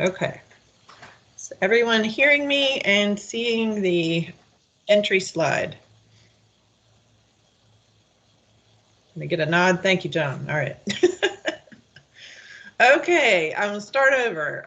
Okay. So everyone hearing me and seeing the entry slide? Let me get a nod. Thank you, John. All right. Okay, I'm gonna start over.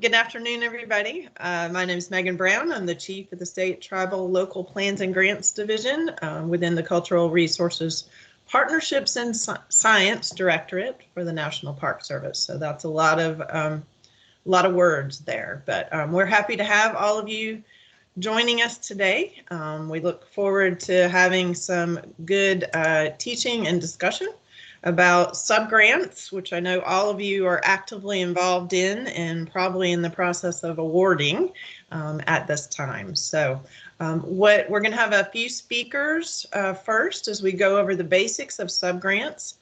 Good afternoon, everybody. My name is Megan Brown. I'm the Chief of the State Tribal Local Plans and Grants Division within the Cultural Resources Partnerships and Science Directorate for the National Park Service. So that's a lot of words there, but we're happy to have all of you joining us today. We look forward to having some good teaching and discussion about subgrants, which I know all of you are actively involved in and probably in the process of awarding at this time. So we're going to have a few speakers first as we go over the basics of subgrants.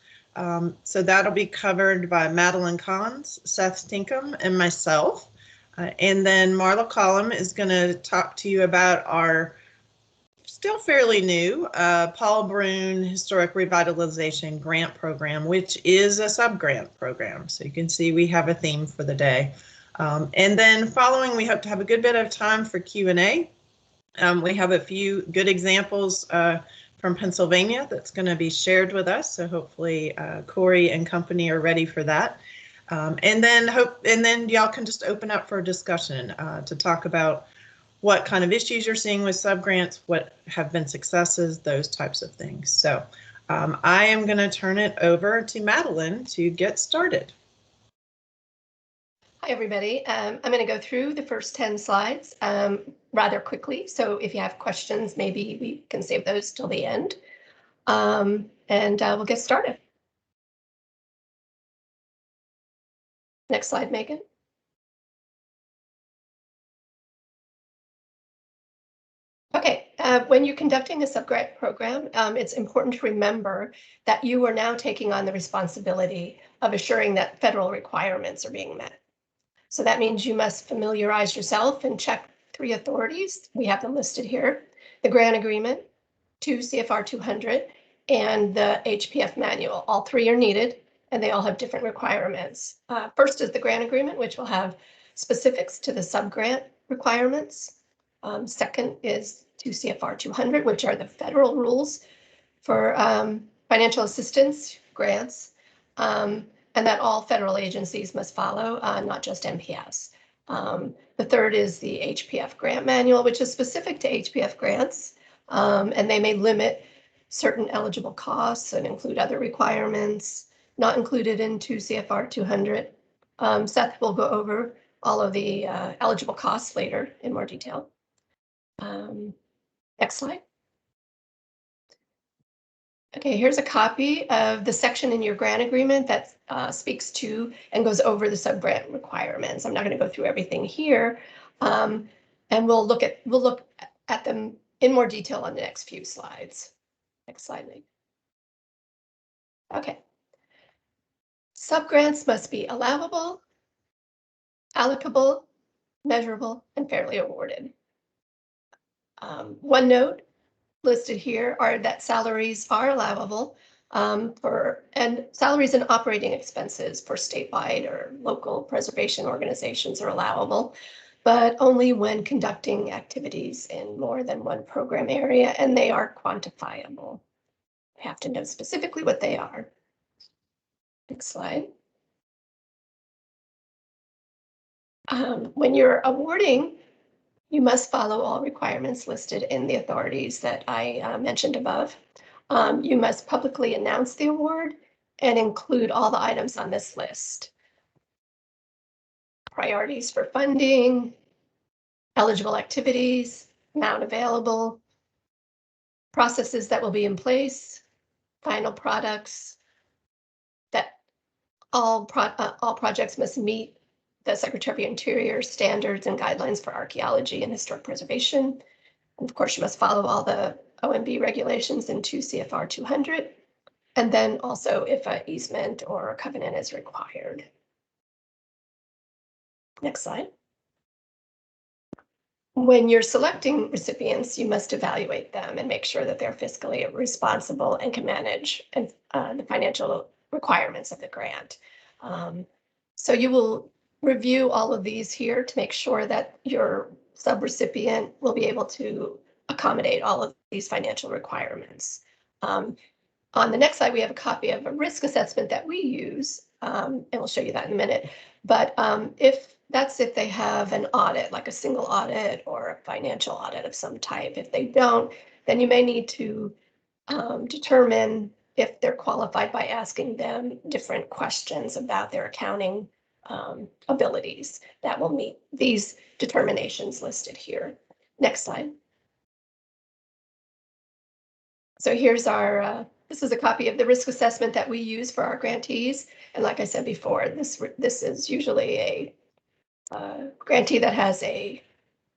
So that'll be covered by Madeline Kahns, Seth Stinkham, and myself. And then Marla Collum is going to talk to you about our still fairly new Paul Bruhn Historic Revitalization Grant Program, which is a subgrant program. So you can see we have a theme for the day. And then following, we hope to have a good bit of time for Q&A. We have a few good examples from Pennsylvania that's going to be shared with us. So hopefully Corey and company are ready for that. And then y'all can just open up for a discussion to talk about what kind of issues you're seeing with subgrants, what have been successes, those types of things. So I am going to turn it over to Madeline to get started. Hi, everybody. I'm going to go through the first 10 slides rather quickly. So if you have questions, maybe we can save those till the end. And we'll get started. Next slide, Megan. Okay, when you're conducting a subgrant program, it's important to remember that you are now taking on the responsibility of assuring that federal requirements are being met. So that means you must familiarize yourself and check 3 authorities. We have them listed here: the Grant Agreement, 2 CFR 200, and the HPF manual. All 3 are needed, and they all have different requirements. First is the Grant Agreement, which will have specifics to the subgrant requirements. Second is 2 CFR 200, which are the federal rules for financial assistance grants, and that all federal agencies must follow, not just MPS. The third is the HPF grant manual, which is specific to HPF grants, and they may limit certain eligible costs and include other requirements not included in 2 CFR 200. Seth will go over all of the eligible costs later in more detail. Next slide. Okay, here's a copy of the section in your grant agreement that speaks to and goes over the subgrant requirements. I'm not going to go through everything here, and we'll look at them in more detail on the next few slides. Next slide, Meg. Okay. Subgrants must be allowable, allocable, measurable, and fairly awarded. One note listed here are that salaries are allowable and salaries and operating expenses for statewide or local preservation organizations are allowable, but only when conducting activities in more than one program area, and they are quantifiable. You have to know specifically what they are. Next slide. When you're awarding, you must follow all requirements listed in the authorities that I mentioned above. You must publicly announce the award and include all the items on this list. Priorities for funding, eligible activities, amount available, processes that will be in place, final products, that all projects must meet the Secretary of Interior standards and guidelines for archaeology and historic preservation. And of course, you must follow all the OMB regulations in 2 CFR 200. And then also if an easement or a covenant is required. Next slide. When you're selecting recipients, you must evaluate them and make sure that they're fiscally responsible and can manage the financial requirements of the grant. So you will review all of these here to make sure that your subrecipient will be able to accommodate all of these financial requirements. On the next slide, we have a copy of a risk assessment that we use, and we'll show you that in a minute. But if they have an audit, like a single audit or a financial audit of some type. If they don't, then you may need to determine if they're qualified by asking them different questions about their accounting abilities that will meet these determinations listed here. Next slide. So here's our, this is a copy of the risk assessment that we use for our grantees. And like I said before, this is usually a grantee that has a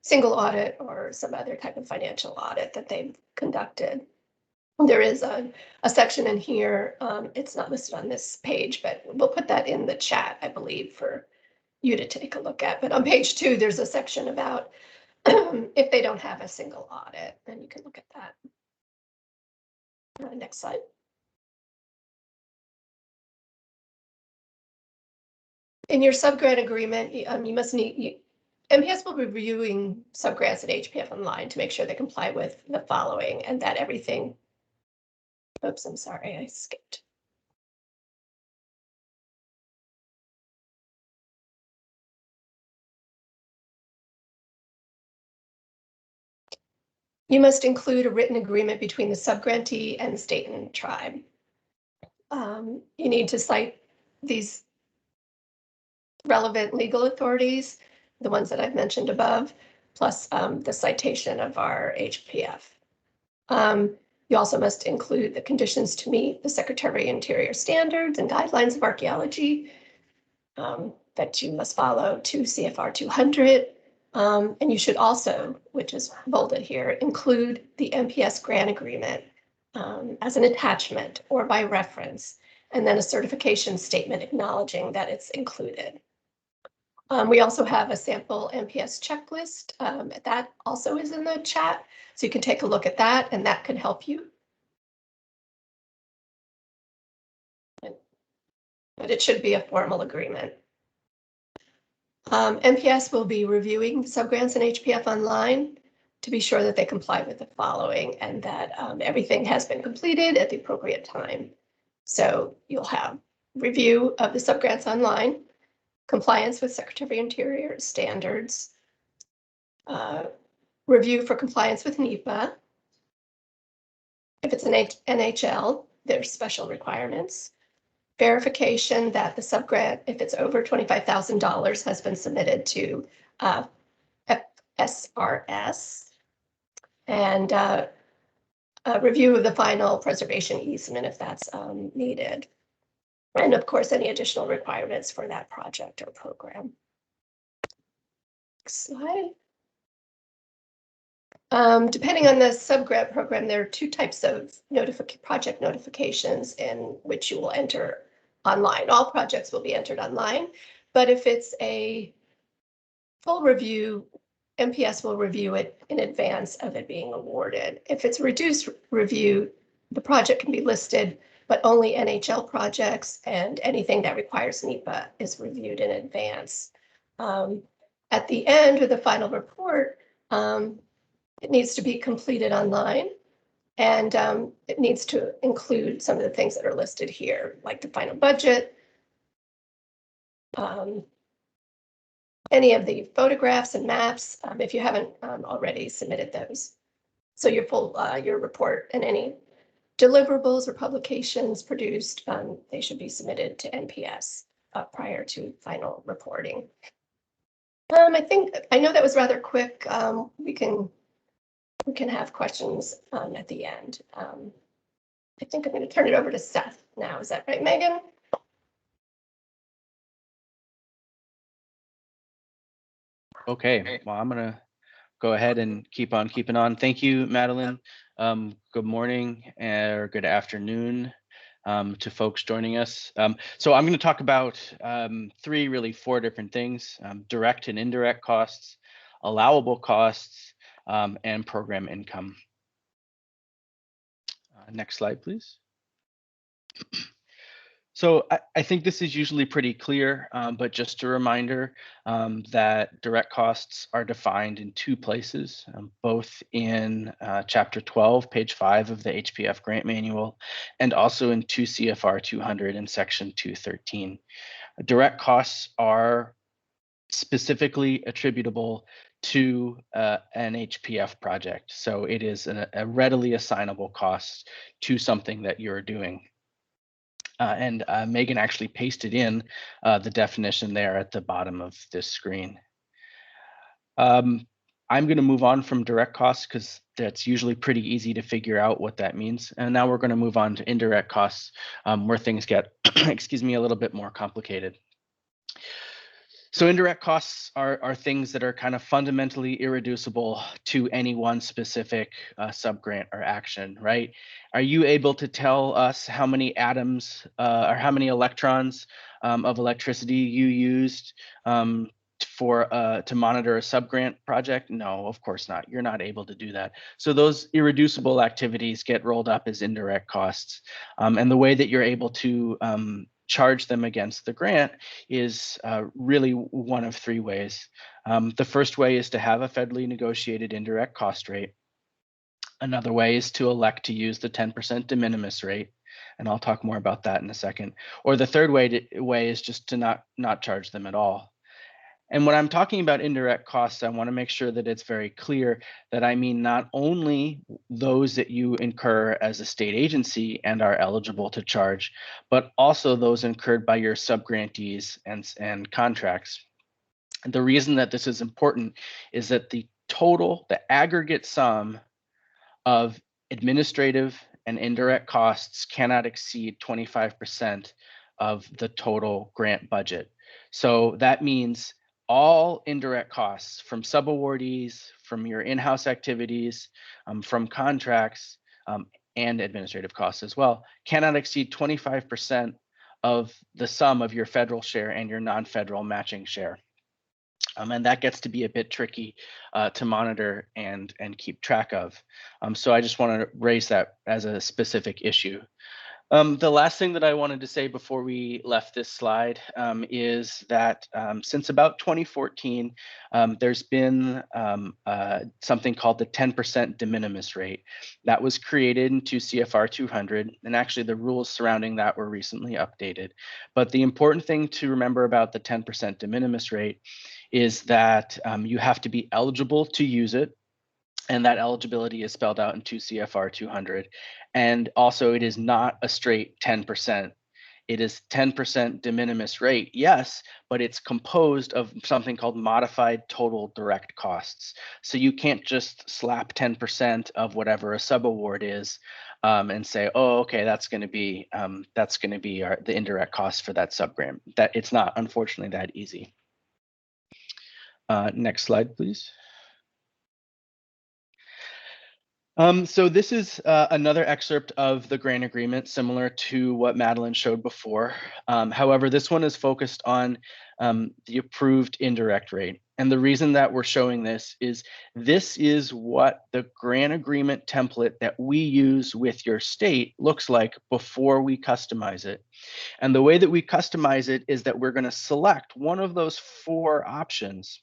single audit or some other type of financial audit that they've conducted. There is a section in here, it's not listed on this page, but we'll put that in the chat, I believe, for you to take a look at. But on page 2, there's a section about if they don't have a single audit, and you can look at that. Next slide. In your subgrant agreement, you must need, MPS will be reviewing subgrants at HPFOnline to make sure they comply with the following and that everything, oops, I'm sorry, I skipped. You must include a written agreement between the subgrantee and the state and tribe. You need to cite these relevant legal authorities, the ones that I've mentioned above, plus the citation of our HPF. You also must include the conditions to meet the Secretary of Interior standards and guidelines of archaeology that you must follow to CFR 200. And you should also, which is bolded here, include the MPS grant agreement as an attachment or by reference, and then a certification statement acknowledging that it's included. We also have a sample MPS checklist that also is in the chat, so you can take a look at that, and that can help you. But it should be a formal agreement. MPS will be reviewing the subgrants and HPFOnline to be sure that they comply with the following and that everything has been completed at the appropriate time. So you'll have review of the subgrants online, compliance with Secretary of Interior standards, review for compliance with NEPA. If it's an NHL, there's special requirements. Verification that the subgrant, if it's over $25,000, has been submitted to SRS, and a review of the final preservation easement if that's needed. And of course, any additional requirements for that project or program. Next slide. Depending on the subgrant program, there are 2 types of project notifications in which you will enter online. All projects will be entered online, but if it's a full review, MPS will review it in advance of it being awarded. If it's a reduced review, the project can be listed, but only NHL projects and anything that requires NEPA is reviewed in advance. At the end of the final report, it needs to be completed online, and it needs to include some of the things that are listed here, like the final budget, any of the photographs and maps, if you haven't already submitted those. So your full your report and any deliverables or publications produced, they should be submitted to NPS prior to final reporting. I know that was rather quick. We can have questions at the end. I think I'm going to turn it over to Seth now. Is that right, Megan? Okay, well, I'm going to go ahead and keep on keeping on. Thank you, Madeline. Good morning or good afternoon to folks joining us. So I'm going to talk about 4 different things: direct and indirect costs, allowable costs, and program income. Next slide, please. So I think this is usually pretty clear, but just a reminder that direct costs are defined in two places, both in Chapter 12, page 5 of the HPF grant manual, and also in 2 CFR 200 and Section 213. Direct costs are specifically attributable to an HPF project. So it is a readily assignable cost to something that you're doing. And Megan actually pasted in the definition there at the bottom of this screen. I'm going to move on from direct costs because that's usually pretty easy to figure out what that means. And now we're going to move on to indirect costs where things get, excuse me, a little bit more complicated. So indirect costs are things that are kind of fundamentally irreducible to any one specific subgrant or action, right? Are you able to tell us how many atoms or how many electrons of electricity you used to monitor a subgrant project? No, of course not. You're not able to do that. So those irreducible activities get rolled up as indirect costs. And the way that you're able to charge them against the grant is really one of three ways. The first way is to have a federally negotiated indirect cost rate. Another way is to elect to use the 10% de minimis rate, and I'll talk more about that in a second. Or the third way is just to not charge them at all. And when I'm talking about indirect costs, I want to make sure that it's very clear that I mean not only those that you incur as a state agency and are eligible to charge, but also those incurred by your subgrantees and contracts. And the reason that this is important is that the aggregate sum of administrative and indirect costs cannot exceed 25% of the total grant budget. So that means all indirect costs from subawardees, from your in-house activities, from contracts, and administrative costs as well, cannot exceed 25% of the sum of your federal share and your non-federal matching share. And that gets to be a bit tricky to monitor and keep track of. So I just want to raise that as a specific issue. The last thing that I wanted to say before we left this slide is that since about 2014, there's been something called the 10% de minimis rate that was created in 2 CFR 200, and actually the rules surrounding that were recently updated. But the important thing to remember about the 10% de minimis rate is that you have to be eligible to use it. And that eligibility is spelled out in 2 CFR 200. And also it is not a straight 10%. It is 10% de minimis rate, yes, but it's composed of something called modified total direct costs. So you can't just slap 10% of whatever a subaward is and say, oh, okay, that's going to be the indirect cost for that subgrant. That it's not, unfortunately, that easy. Next slide, please. So this is another excerpt of the grant agreement, similar to what Madeline showed before. However, this one is focused on the approved indirect rate. And the reason that we're showing this is what the grant agreement template that we use with your state looks like before we customize it. And the way that we customize it is that we're going to select one of those 4 options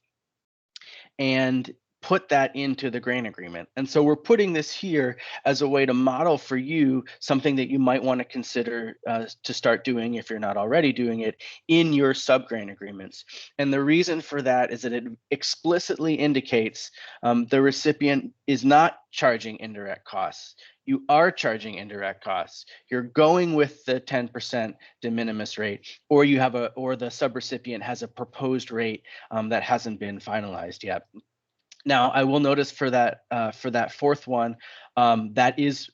and put that into the grant agreement. And so we're putting this here as a way to model for you something that you might want to consider to start doing if you're not already doing it in your subgrant agreements. And the reason for that is that it explicitly indicates the recipient is not charging indirect costs. You are charging indirect costs. You're going with the 10% de minimis rate, or the subrecipient has a proposed rate that hasn't been finalized yet. Now, I will notice for that 4th one, that is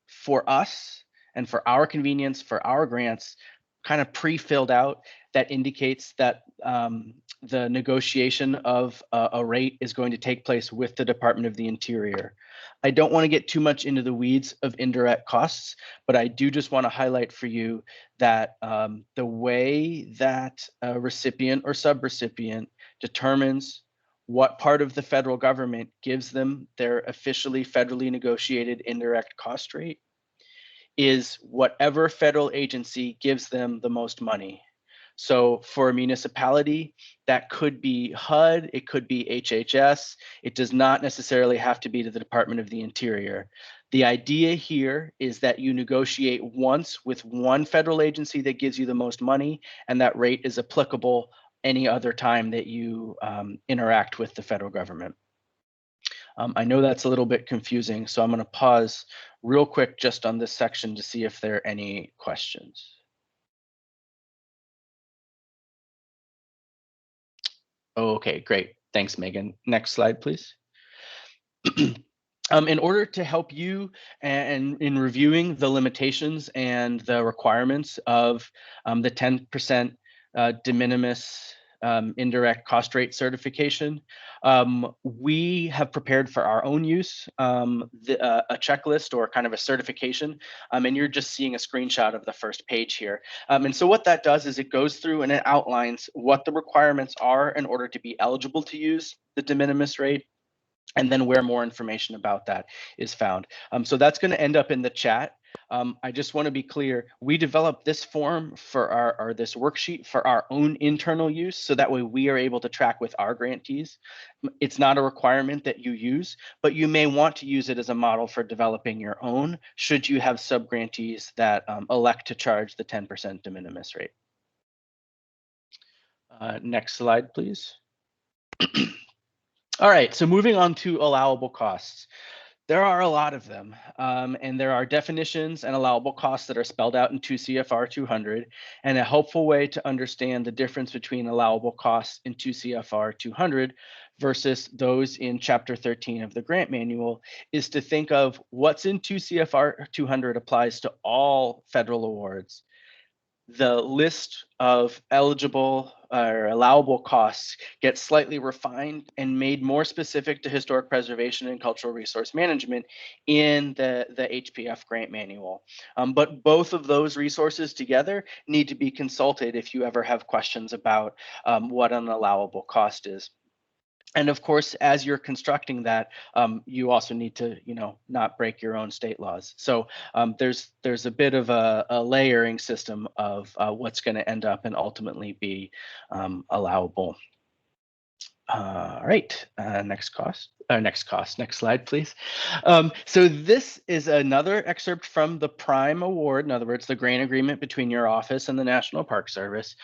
for us and for our convenience, for our grants, kind of pre-filled out. That indicates that the negotiation of a rate is going to take place with the Department of the Interior. I don't want to get too much into the weeds of indirect costs, but I do just want to highlight for you that the way that a recipient or subrecipient determines what part of the federal government gives them their officially federally negotiated indirect cost rate is whatever federal agency gives them the most money. So for a municipality, that could be HUD, it could be HHS. It does not necessarily have to be to the Department of the Interior. The idea here is that you negotiate once with one federal agency that gives you the most money, and that rate is applicable any other time that you interact with the federal government. I know that's a little bit confusing, so I'm going to pause real quick just on this section to see if there are any questions. Okay, great. Thanks, Megan. Next slide, please. In order to help you and in reviewing the limitations and the requirements of the 10% de minimis indirect cost rate certification, we have prepared for our own use a checklist or kind of a certification, and you're just seeing a screenshot of the first page here. And so what that does is it goes through and it outlines what the requirements are in order to be eligible to use the de minimis rate, and then where more information about that is found. So that's going to end up in the chat. I just want to be clear, we developed this form for this worksheet for our own internal use, so that way we are able to track with our grantees. It's not a requirement that you use, but you may want to use it as a model for developing your own, should you have subgrantees that elect to charge the 10% de minimis rate. Next slide, please. All right, so moving on to allowable costs. There are a lot of them, and there are definitions and allowable costs that are spelled out in 2 CFR 200, and a helpful way to understand the difference between allowable costs in 2 CFR 200 versus those in Chapter 13 of the grant manual is to think of what's in 2 CFR 200 applies to all federal awards. The list of eligible or allowable costs gets slightly refined and made more specific to historic preservation and cultural resource management in the HPF grant manual. But both of those resources together need to be consulted if you ever have questions about what an allowable cost is. And of course, as you're constructing that, you also need to, not break your own state laws. So there's a bit of a layering system of what's going to end up and ultimately be allowable. All right, next slide, please. So this is another excerpt from the Prime Award, in other words, the grant agreement between your office and the National Park Service.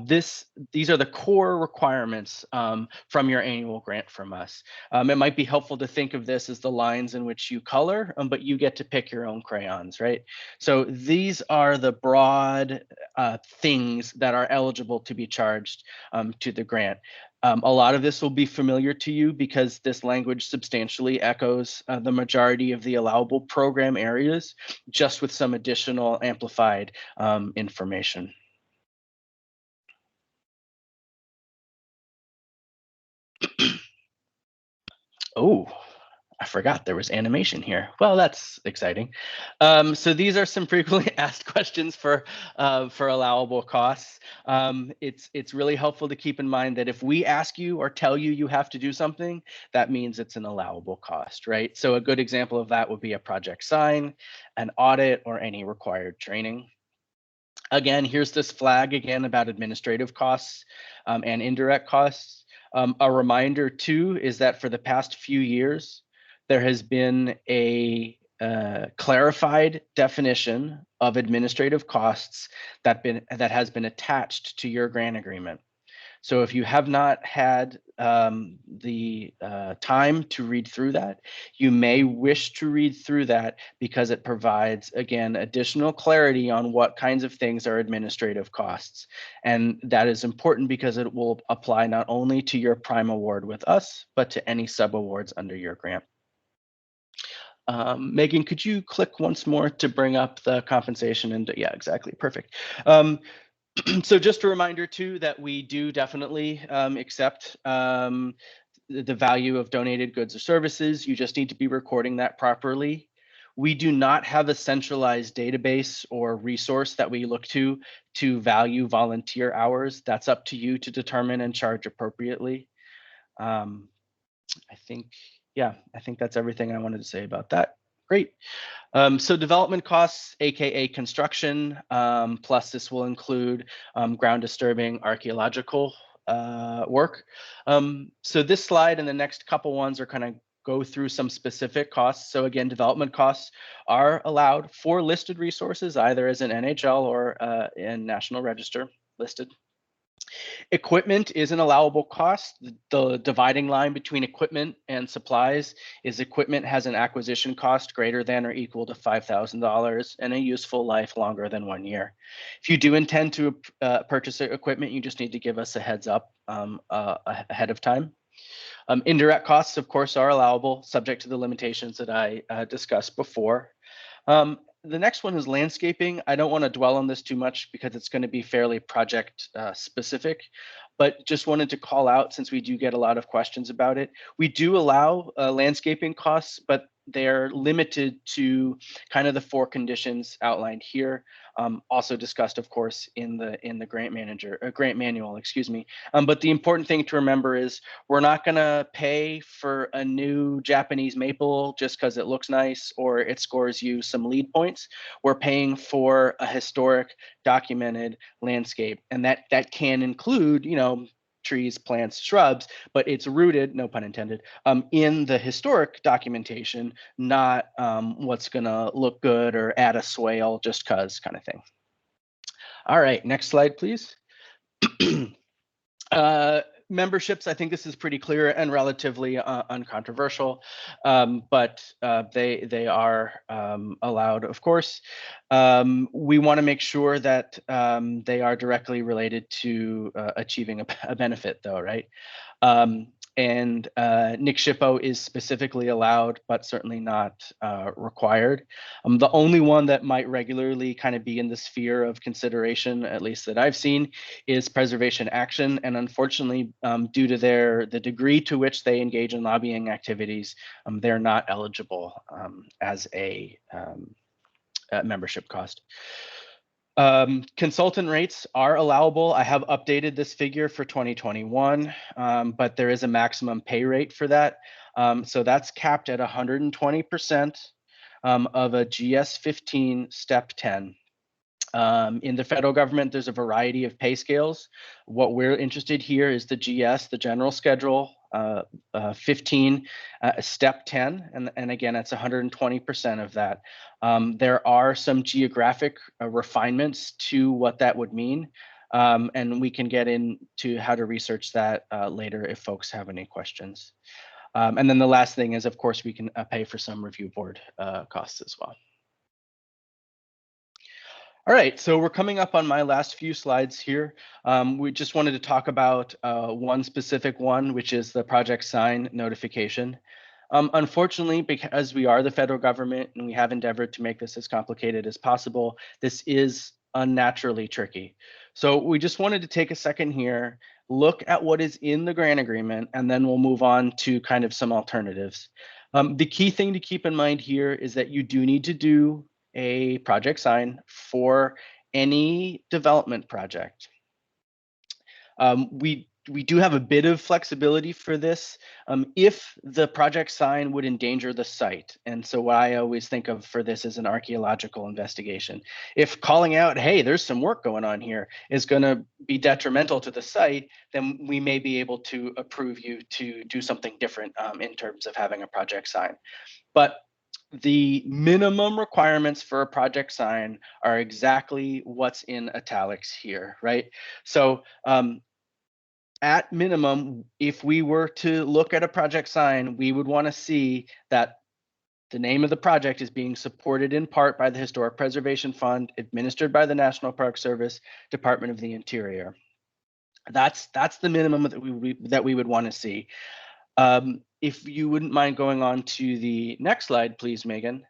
These are the core requirements from your annual grant from us. It might be helpful to think of this as the lines in which you color, but you get to pick your own crayons, right? So these are the broad things that are eligible to be charged to the grant. A lot of this will be familiar to you because this language substantially echoes the majority of the allowable program areas, just with some additional amplified information. Oh, I forgot there was animation here. Well, that's exciting. So these are some frequently asked questions for allowable costs. It's really helpful to keep in mind that if we ask you or tell you you have to do something, that means it's an allowable cost, right? So a good example of that would be a project sign, an audit, or any required training. Again, here's this flag again about administrative costs and indirect costs. A reminder too is that for the past few years, there has been a clarified definition of administrative costs that has been attached to your grant agreement. So if you have not had the time to read through that, you may wish to read through that because it provides, again, additional clarity on what kinds of things are administrative costs. And that is important because it will apply not only to your prime award with us, but to any sub awards under your grant. Megan, could you click once more to bring up the compensation? And yeah, exactly, perfect. So just a reminder too that we do definitely accept the value of donated goods or services. You just need to be recording that properly. We do not have a centralized database or resource that we look to value volunteer hours. That's up to you to determine and charge appropriately. I think that's everything I wanted to say about that. Great. Great. So development costs, AKA construction, plus this will include ground disturbing archaeological work. So this slide and the next couple ones are kind of go through some specific costs. So again, development costs are allowed for listed resources, either as an NHL or in National Register listed. Equipment is an allowable cost. The dividing line between equipment and supplies is equipment has an acquisition cost greater than or equal to $5,000 and a useful life longer than 1 year. If you do intend to purchase equipment, you just need to give us a heads up ahead of time. Indirect costs, of course, are allowable, subject to the limitations that I discussed before. The next one is landscaping. I don't want to dwell on this too much because it's going to be fairly project specific, but just wanted to call out, since we do get a lot of questions about it, we do allow landscaping costs, but they're limited to kind of the 4 conditions outlined here. Also discussed, of course, in the grant manual, excuse me. But the important thing to remember is we're not going to pay for a new Japanese maple just because it looks nice or it scores you some lead points. We're paying for a historic, documented landscape, and that can include, you know, trees, plants, shrubs, but it's rooted, no pun intended, in the historic documentation, not what's gonna look good or add a swale just cause kind of thing. All right, next slide, please. Memberships, I think this is pretty clear and relatively uncontroversial, but they are allowed, of course. We want to make sure that they are directly related to achieving a benefit, though, right? And Nick Shippo is specifically allowed, but certainly not required. The only one that might regularly kind of be in the sphere of consideration, at least that I've seen, is Preservation Action. And unfortunately, due to the degree to which they engage in lobbying activities, they're not eligible as a membership cost. Consultant rates are allowable. I have updated this figure for 2021, but there is a maximum pay rate for that. So that's capped at 120% of a GS 15 step 10. In the federal government, there's a variety of pay scales. What we're interested here is the GS, the general schedule, 15, step 10, and again, it's 120% of that. There are some geographic refinements to what that would mean, and we can get into how to research that later if folks have any questions. And then the last thing is, of course, we can pay for some review board costs as well. All right, so we're coming up on my last few slides here. We just wanted to talk about one specific one, which is the project sign notification. Unfortunately, because we are the federal government and we have endeavored to make this as complicated as possible, this is unnaturally tricky. So we just wanted to take a second here, look at what is in the grant agreement, and then we'll move on to kind of some alternatives. The key thing to keep in mind here is that you do need to do a project sign for any development project. We do have a bit of flexibility for this if the project sign would endanger the site. And so what I always think of for this is an archaeological investigation. If calling out, hey, there's some work going on here, is going to be detrimental to the site, then we may be able to approve you to do something different in terms of having a project sign. But the minimum requirements for a project sign are exactly what's in italics here, right? So at minimum, if we were to look at a project sign, we would want to see that the name of the project is being supported in part by the Historic Preservation Fund, administered by the National Park Service, Department of the Interior. That's the minimum that we would want to see. If you wouldn't mind going on to the next slide, please, Megan.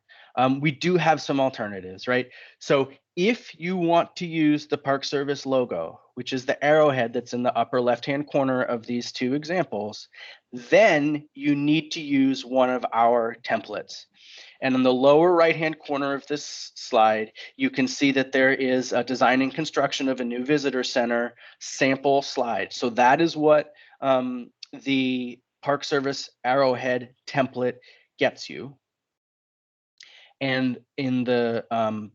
We do have some alternatives, right? So if you want to use the Park Service logo, which is the arrowhead that's in the upper left-hand corner of these two examples, then you need to use one of our templates. And in the lower right-hand corner of this slide, you can see that there is a design and construction of a new visitor center sample slide. So that is what the Park Service arrowhead template gets you. And in the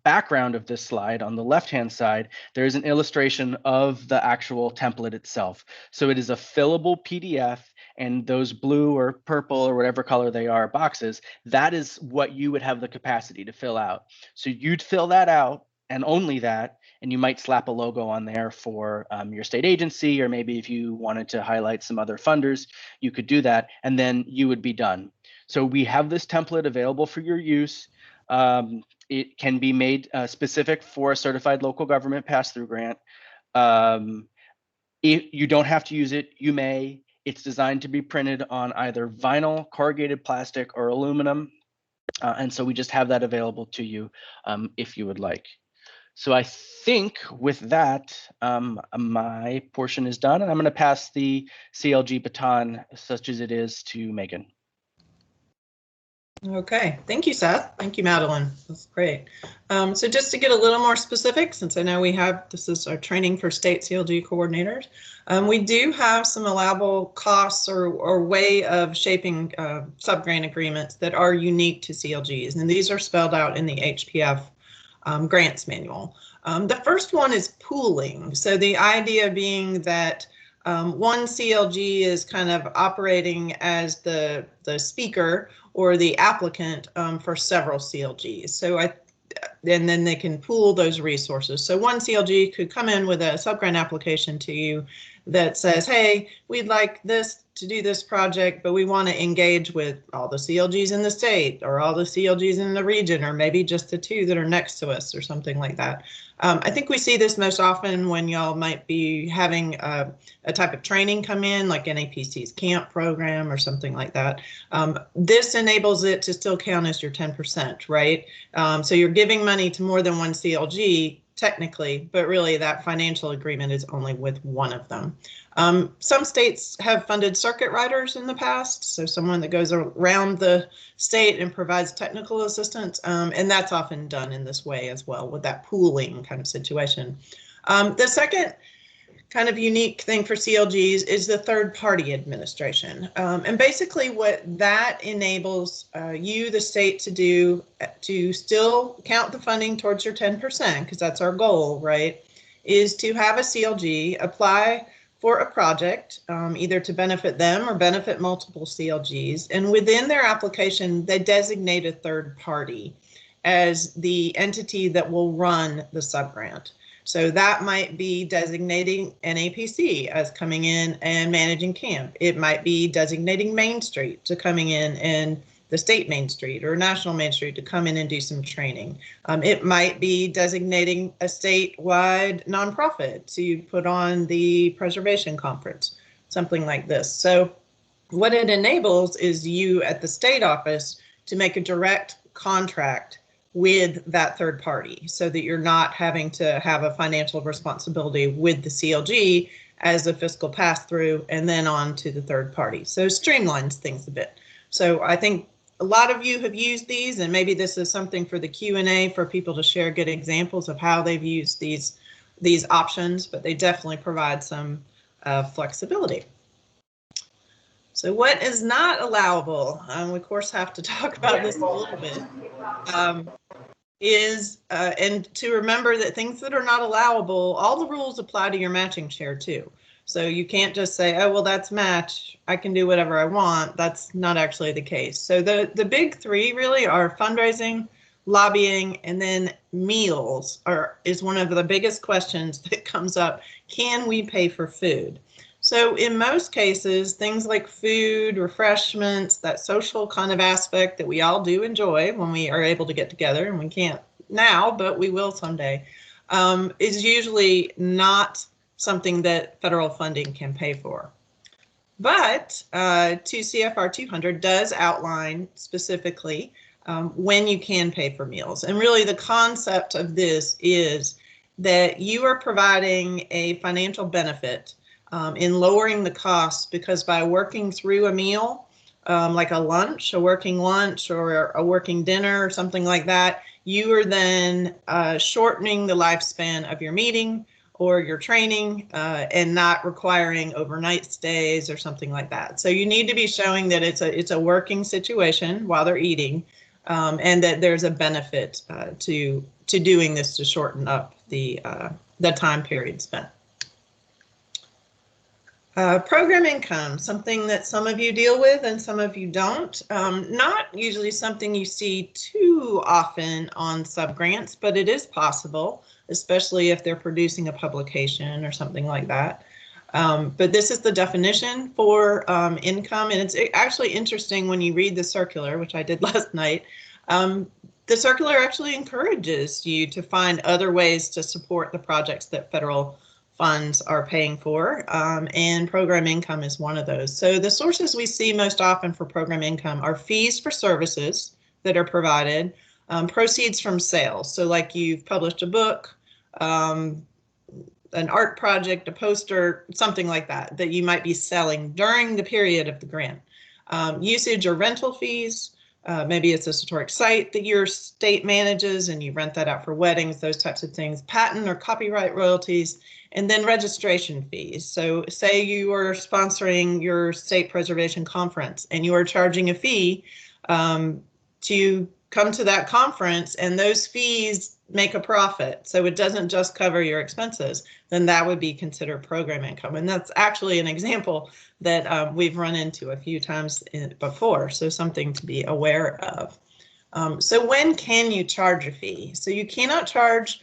background of this slide on the left-hand side, there is an illustration of the actual template itself. So it is a fillable PDF, and those blue or purple or whatever color they are boxes, that is what you would have the capacity to fill out. So you'd fill that out and only that, and you might slap a logo on there for your state agency, or maybe if you wanted to highlight some other funders, you could do that, and then you would be done. So we have this template available for your use. It can be made specific for a certified local government pass-through grant. If you don't have to use it, you may. It's designed to be printed on either vinyl, corrugated plastic, or aluminum. And so we just have that available to you if you would like. So I think with that, my portion is done, and I'm going to pass the CLG baton, such as it is, to Megan. Okay, thank you, Seth. Thank you, Madeline. That's great. So just to get a little more specific, since I know this is our training for state CLG coordinators, we do have some allowable costs or way of shaping subgrant agreements that are unique to CLGs, and these are spelled out in the HPF grants manual. The first one is pooling. So the idea being that one CLG is kind of operating as the speaker or the applicant for several CLGs. So and then they can pool those resources. So one CLG could come in with a subgrant application to you that says, hey, we'd like to do this project, but we want to engage with all the CLGs in the state or all the CLGs in the region, or maybe just the two that are next to us or something like that. I think we see this most often when y'all might be having a type of training come in, like NAPC's CAMP program or something like that. This enables it to still count as your 10%, right? So you're giving money to more than one CLG, technically, but really that financial agreement is only with one of them. Some states have funded circuit riders in the past, so someone that goes around the state and provides technical assistance, and that's often done in this way as well, with that pooling kind of situation. The second kind of unique thing for CLGs is the third-party administration. And basically what that enables you, the state, to do to still count the funding towards your 10%, because that's our goal, right, is to have a CLG apply for a project, either to benefit them or benefit multiple CLGs. And within their application, they designate a third party as the entity that will run the subgrant. So that might be designating NAPC as coming in and managing CAMP. It might be designating Main Street to coming in and the state Main Street or national Main Street to come in and do some training. It might be designating a statewide nonprofit to put on the preservation conference, something like this. So what it enables is you at the state office to make a direct contract with that third party, so that you're not having to have a financial responsibility with the CLG as a fiscal pass-through and then on to the third party. So streamlines things a bit. So I think a lot of you have used these, and maybe this is something for the Q&A for people to share good examples of how they've used these options, but they definitely provide some flexibility. So what is not allowable, we of course have to talk about this a little bit, and to remember that things that are not allowable, all the rules apply to your matching share too. So you can't just say, oh, well, that's match, I can do whatever I want. That's not actually the case. So the big three really are fundraising, lobbying, and then meals is one of the biggest questions that comes up. Can we pay for food? So in most cases, things like food, refreshments, that social kind of aspect that we all do enjoy when we are able to get together, and we can't now, but we will someday, is usually not something that federal funding can pay for. But 2 CFR 200 does outline specifically when you can pay for meals. And really the concept of this is that you are providing a financial benefit in lowering the costs, because by working through a meal, like a lunch, a working lunch or a working dinner or something like that, you are then shortening the lifespan of your meeting or your training and not requiring overnight stays or something like that. So you need to be showing that it's a working situation while they're eating, and that there's a benefit to doing this to shorten up the time period spent. Program income, something that some of you deal with and some of you don't. Not usually something you see too often on subgrants, but it is possible, especially if they're producing a publication or something like that. But this is the definition for income, and it's actually interesting when you read the circular, which I did last night. The circular actually encourages you to find other ways to support the projects that federal funds are paying for, and program income is one of those. So the sources we see most often for program income are fees for services that are provided, proceeds from sales. So like you've published a book, an art project, a poster, something like that, that you might be selling during the period of the grant. Usage or rental fees, maybe it's a historic site that your state manages and you rent that out for weddings, those types of things, patent or copyright royalties, and then registration fees. So say you are sponsoring your state preservation conference and you are charging a fee to come to that conference, and those fees make a profit, so it doesn't just cover your expenses, then that would be considered program income. And that's actually an example that we've run into a few times before, so something to be aware of. So when can you charge a fee? So you cannot charge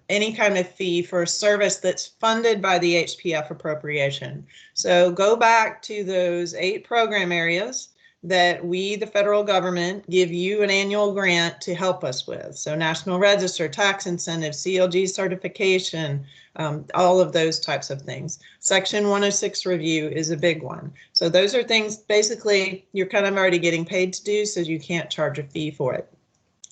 any kind of fee for a service that's funded by the HPF appropriation. So go back to those 8 program areas that we, the federal government, give you an annual grant to help us with. So National Register, tax incentives, CLG certification, all of those types of things. Section 106 review is a big one. So those are things basically you're kind of already getting paid to do, so you can't charge a fee for it.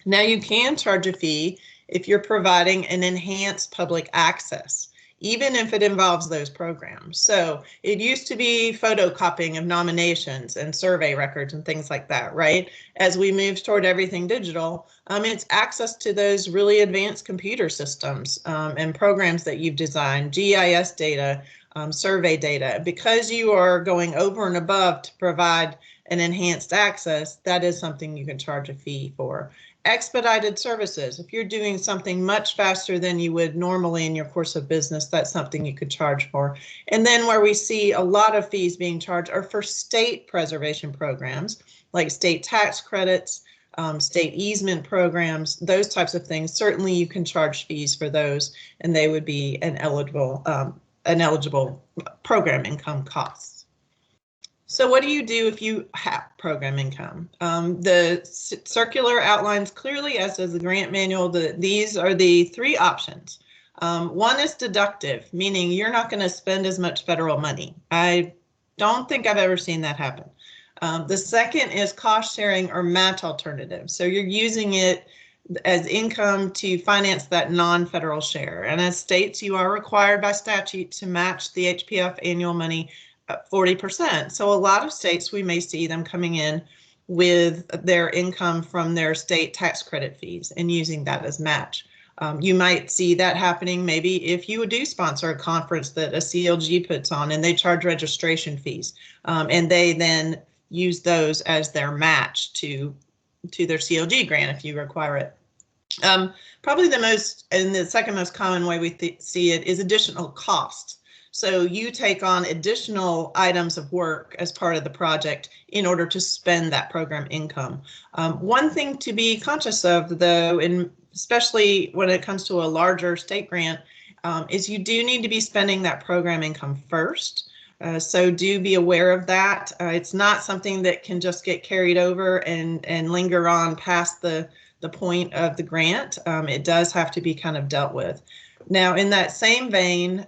Now you can charge a fee if you're providing an enhanced public access, even if it involves those programs. So it used to be photocopying of nominations and survey records and things like that, right? As we move toward everything digital, it's access to those really advanced computer systems and programs that you've designed, GIS data, survey data. Because you are going over and above to provide an enhanced access, that is something you can charge a fee for. Expedited services, if you're doing something much faster than you would normally in your course of business, that's something you could charge for. And then where we see a lot of fees being charged are for state preservation programs, like state tax credits, state easement programs, those types of things. Certainly you can charge fees for those, and they would be an eligible program income costs. So what do you do if you have program income? The circular outlines clearly, as does the grant manual, that these are the 3 options. One is deductive, meaning you're not going to spend as much federal money. I don't think I've ever seen that happen. The second is cost sharing or match alternative. So you're using it as income to finance that non-federal share. And as states, you are required by statute to match the HPF annual money 40%. So a lot of states, we may see them coming in with their income from their state tax credit fees and using that as match. You might see that happening maybe if you do sponsor a conference that a CLG puts on and they charge registration fees, and they then use those as their match to their CLG grant if you require it. Probably the most, and the second most common way we see it is additional cost. So you take on additional items of work as part of the project in order to spend that program income. One thing to be conscious of, though, and especially when it comes to a larger state grant, is you do need to be spending that program income first. So do be aware of that. It's not something that can just get carried over and linger on past the point of the grant. It does have to be kind of dealt with. Now, in that same vein,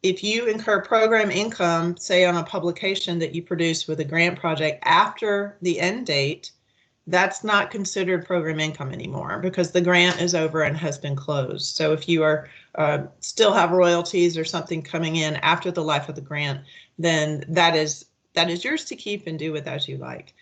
if you incur program income, say on a publication that you produce with a grant project after the end date, that's not considered program income anymore because the grant is over and has been closed. So if you are still have royalties or something coming in after the life of the grant, then that is yours to keep and do with as you like.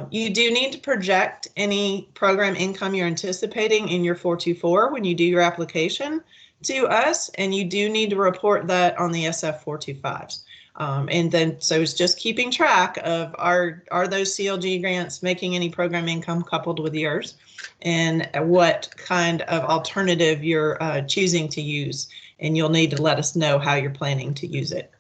You do need to project any program income you're anticipating in your 424 when you do your application to us, and you do need to report that on the SF 425s. And then, so it's just keeping track of are those CLG grants making any program income coupled with yours, and what kind of alternative you're choosing to use. And you'll need to let us know how you're planning to use it.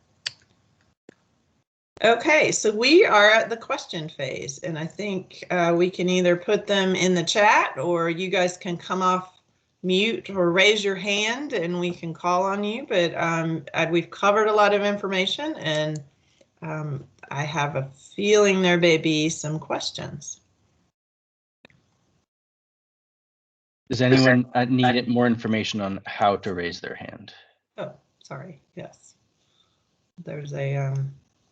Okay, so we are at the question phase, and I think we can either put them in the chat, or you guys can come off mute or raise your hand and we can call on you. But we've covered a lot of information, and I have a feeling there may be some questions. Does anyone need more information on how to raise their hand? Oh, sorry. Yes. There's a,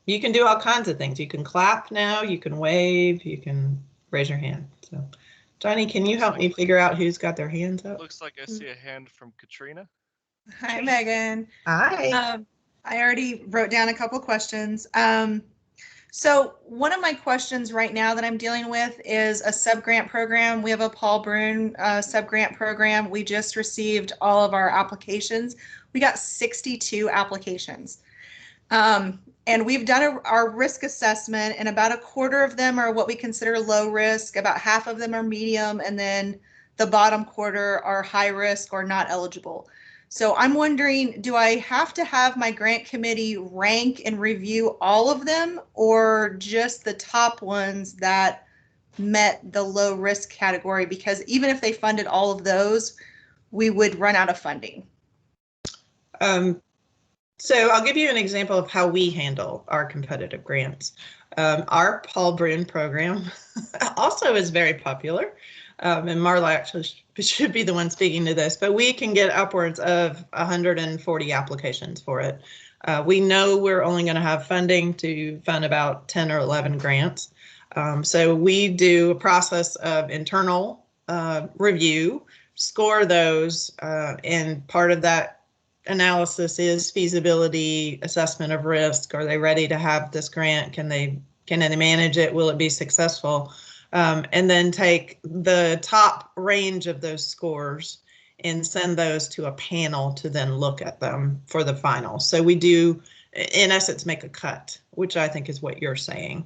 you can do all kinds of things. You can clap now, you can wave, you can raise your hand. So, Johnny, can you help me figure out who's got their hands up? Looks like I see a hand from Katrina. Hi, Megan. Hi. I already wrote down a couple questions. So one of my questions right now that I'm dealing with is a subgrant program. We have a Paul Bruhn subgrant program. We just received all of our applications. We got 62 applications. And we've done our risk assessment, and about a quarter of them are what we consider low risk, about half of them are medium, and then the bottom quarter are high risk or not eligible. So I'm wondering, do I have to have my grant committee rank and review all of them, or just the top ones that met the low risk category? Because even if they funded all of those, we would run out of funding. So I'll give you an example of how we handle our competitive grants. Our Paul Bruhn program also is very popular. And Marla actually should be the one speaking to this, but we can get upwards of 140 applications for it. We know we're only going to have funding to fund about 10 or 11 grants. So we do a process of internal review, score those, and part of that analysis is feasibility, assessment of risk. Are they ready to have this grant? Can they manage it? Will it be successful? And then take the top range of those scores and send those to a panel to then look at them for the final. So we do, in essence, make a cut, which I think is what you're saying.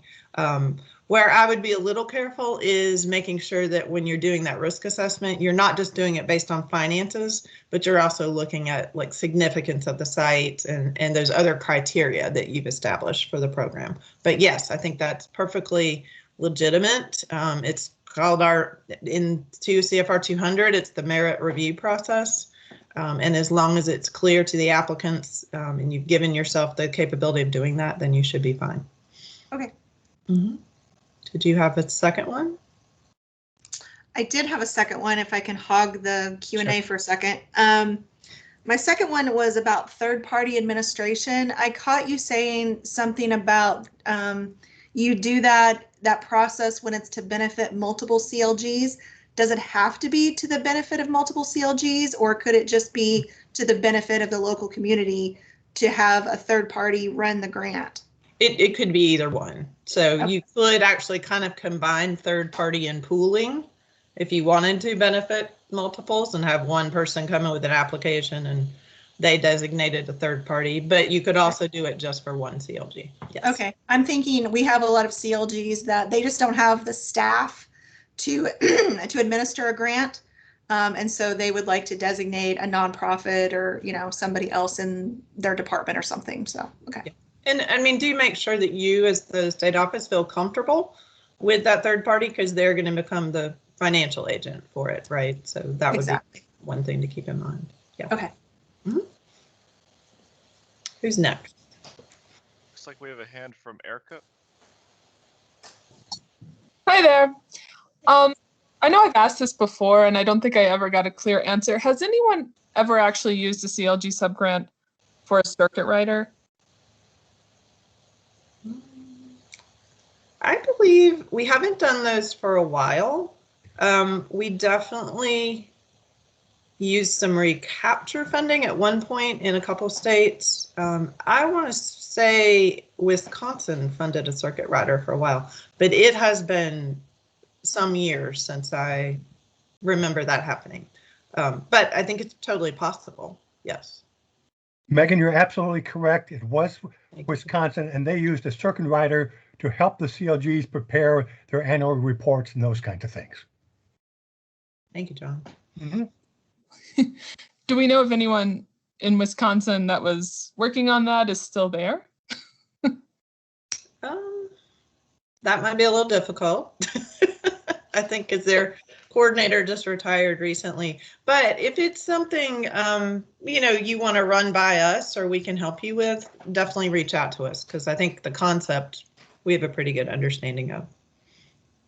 Where I would be a little careful is making sure that when you're doing that risk assessment, you're not just doing it based on finances, but you're also looking at like significance of the site and those other criteria that you've established for the program. But yes, I think that's perfectly legitimate. It's called in CFR 200, it's the merit review process. And as long as it's clear to the applicants and you've given yourself the capability of doing that, then you should be fine. Okay. Mm-hmm. Did you have a second one? I did have a second one, if I can hog the Q&A for a second. My second one was about third-party administration. I caught you saying something about you do that process when it's to benefit multiple CLGs. Does it have to be to the benefit of multiple CLGs, or could it just be to the benefit of the local community to have a third party run the grant? It could be either one. So Okay. You could actually kind of combine third party and pooling if you wanted to benefit multiples and have one person come in with an application and they designated a third party, but you could also do it just for one CLG. Yes. Okay, I'm thinking we have a lot of CLGs that they just don't have the staff to to administer a grant, and so they would like to designate a nonprofit or somebody else in their department or something. So okay. Yeah. And I mean, do make sure that you as the state office feel comfortable with that third party, because they're going to become the financial agent for it, right? So that would be one thing to keep in mind. Yeah. Okay. Mm-hmm. Who's next? Looks like we have a hand from Erica. Hi there. I know I've asked this before and I don't think I ever got a clear answer. Has anyone ever actually used a CLG subgrant for a circuit rider? I believe we haven't done those for a while. We definitely used some recapture funding at one point in a couple states. I want to say Wisconsin funded a circuit rider for a while, but it has been some years since I remember that happening. But I think it's totally possible. Yes. Megan, you're absolutely correct. It was Wisconsin, and they used a circuit rider to help the CLGs prepare their annual reports and those kinds of things. Thank you, John. Mhm. Do we know if anyone in Wisconsin that was working on that is still there? That might be a little difficult. I think because their coordinator just retired recently. But if it's something, you want to run by us or we can help you with, definitely reach out to us because I think the concept we have a pretty good understanding of.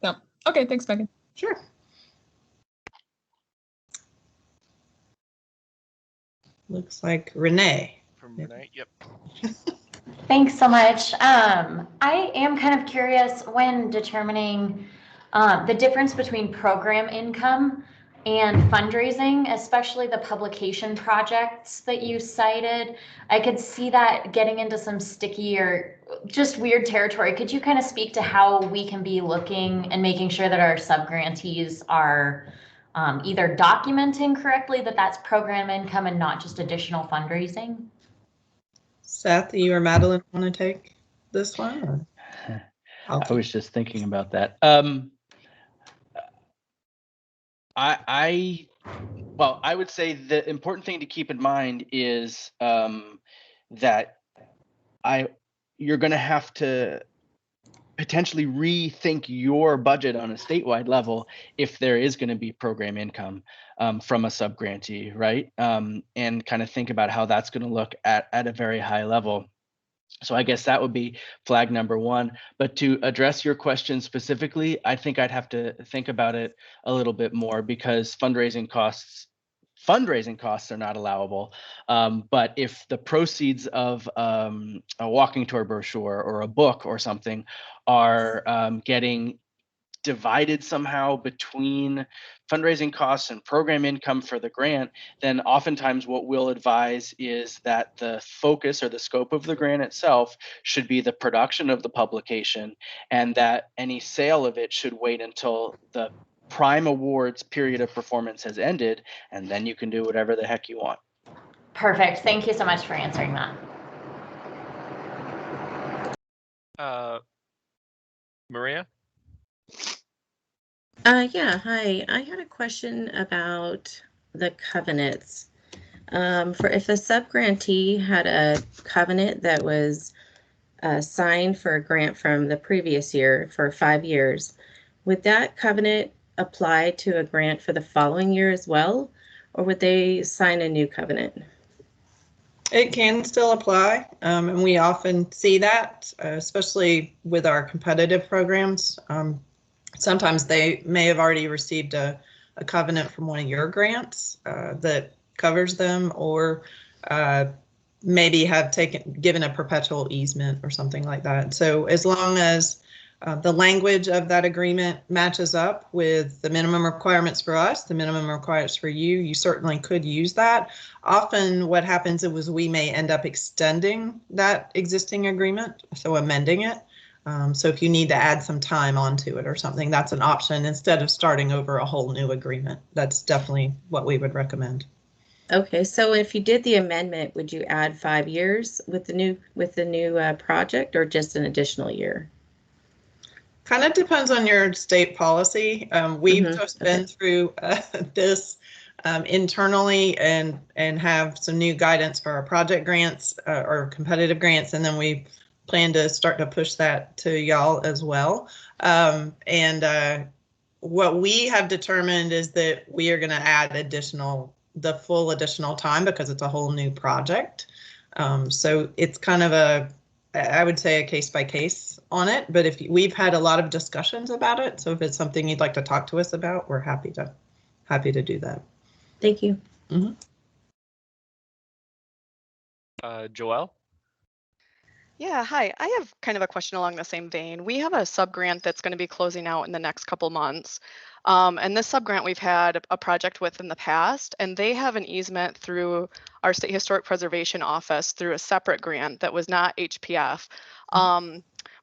Yeah. Okay, thanks, Megan. Sure. Looks like Renee. From Renee, yep. Thanks so much. I am kind of curious when determining the difference between program income and fundraising, especially the publication projects that you cited. I could see that getting into some sticky or just weird territory. Could you kind of speak to how we can be looking and making sure that our subgrantees are either documenting correctly that that's program income and not just additional fundraising? Seth, you or Madeline want to take this one? I was just thinking about that. I would say the important thing to keep in mind is that you're going to have to potentially rethink your budget on a statewide level if there is going to be program income from a subgrantee, right? And kind of think about how that's going to look at a very high level. So I guess that would be flag number one. But to address your question specifically, I think I'd have to think about it a little bit more because fundraising costs are not allowable. But if the proceeds of a walking tour brochure or a book or something are getting divided somehow between fundraising costs and program income for the grant, then oftentimes what we'll advise is that the focus or the scope of the grant itself should be the production of the publication, and that any sale of it should wait until the prime awards period of performance has ended, and then you can do whatever the heck you want. Perfect. Thank you so much for answering that. Maria? Yeah, hi. I had a question about the covenants. For if a subgrantee had a covenant that was signed for a grant from the previous year for 5 years, would that covenant apply to a grant for the following year as well, or would they sign a new covenant? It can still apply, and we often see that, especially with our competitive programs. Sometimes they may have already received a covenant from one of your grants that covers them, or maybe have given a perpetual easement or something like that. So as long as the language of that agreement matches up with the minimum requirements for us, the minimum requirements for you, you certainly could use that. Often what happens is we may end up extending that existing agreement, so amending it. So if you need to add some time onto it or something, that's an option instead of starting over a whole new agreement. That's definitely what we would recommend. Okay, so if you did the amendment, would you add 5 years with the new project, or just an additional year? Kind of depends on your state policy. We've just been through this internally and have some new guidance for our project grants or competitive grants, and then we plan to start to push that to y'all as well. What we have determined is that we are going to add the full additional time because it's a whole new project. So it's kind of I would say a case by case on it, but we've had a lot of discussions about it. So if it's something you'd like to talk to us about, we're happy to do that. Thank you. Joelle? Yeah, hi. I have kind of a question along the same vein. We have a subgrant that's going to be closing out in the next couple months. And this subgrant we've had a project with in the past, and they have an easement through our State Historic Preservation Office through a separate grant that was not HPF.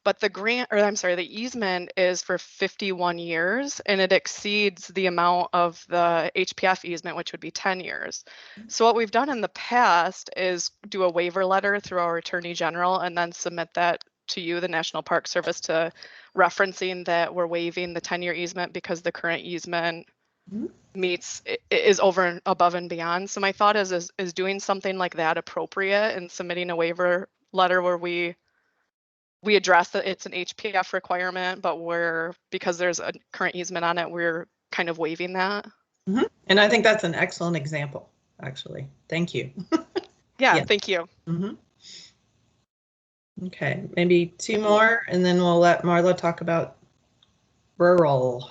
but the easement is for 51 years, and it exceeds the amount of the HPF easement, which would be 10 years. So what we've done in the past is do a waiver letter through our Attorney General and then submit that to you, the National Park Service, to referencing that we're waiving the 10-year easement because the current easement is over and above and beyond. So my thought is doing something like that appropriate and submitting a waiver letter where we address that it's an HPF requirement, but because there's a current easement on it, we're kind of waiving that. And I think that's an excellent example, actually. Thank you. Yeah. Thank you. Okay, maybe two more, and then we'll let Marla talk about rural.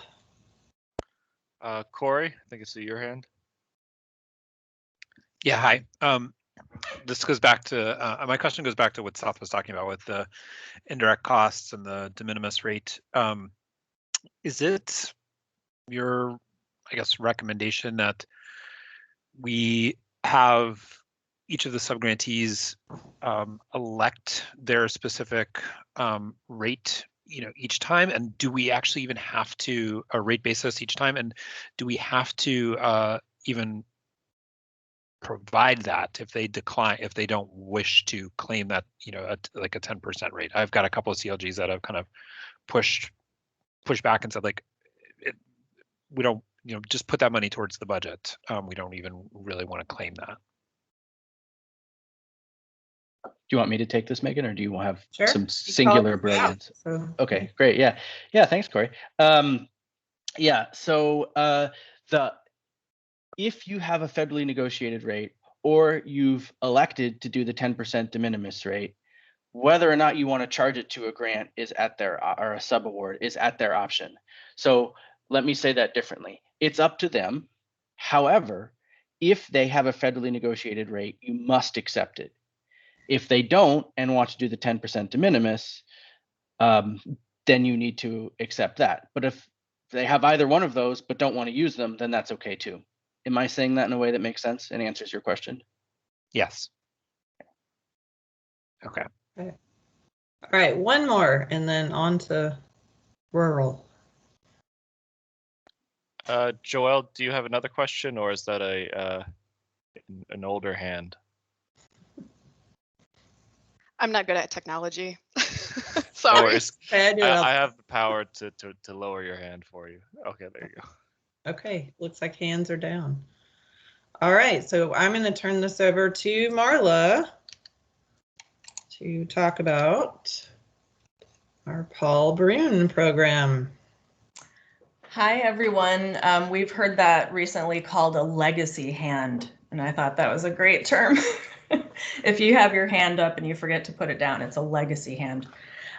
Corey, I think it's your hand. Yeah, hi. This goes back to, my question goes back to what Seth was talking about with the indirect costs and the de minimis rate. Is it your, I guess, recommendation that we have each of the subgrantees elect their specific rate, each time? And do we actually even have to a rate basis each time? And do we have to even provide that if they decline, if they don't wish to claim that, like a 10% rate? I've got a couple of CLGs that have kind of pushed back and said, like, we don't, just put that money towards the budget. We don't even really want to claim that. Do you want me to take this, Megan, or do you have Sure. some singular brilliance? So, Okay, great. Yeah. Thanks, Corey. So if you have a federally negotiated rate, or you've elected to do the 10% de minimis rate, whether or not you want to charge it to a grant is at their, or a subaward is at their option. So let me say that differently. It's up to them. However, if they have a federally negotiated rate, you must accept it. If they don't and want to do the 10% de minimis, then you need to accept that. But if they have either one of those but don't want to use them, then that's okay too. Am I saying that in a way that makes sense and answers your question? Yes. Okay. all right, one more, and then on to rural. Joelle, do you have another question, or is that an older hand? I'm not good at technology. No Sorry. worries. Okay, I have the power to lower your hand for you. Okay, there you go. Okay, looks like hands are down. All right, so I'm going to turn this over to Marla to talk about our Paul Bruhn program. Hi, everyone. We've heard that recently called a legacy hand, and I thought that was a great term. If you have your hand up and you forget to put it down, it's a legacy hand.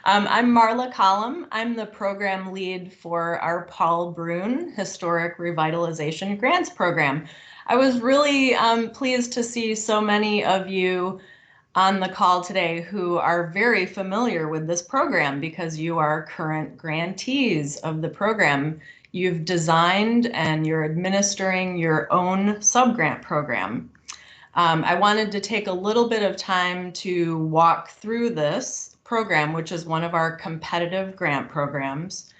I'm Marla Collum. I'm the program lead for our Paul Bruhn Historic Revitalization Grants Program. I was really pleased to see so many of you on the call today who are very familiar with this program because you are current grantees of the program. You've designed and you're administering your own subgrant program. I wanted to take a little bit of time to walk through this program, which is one of our competitive grant programs.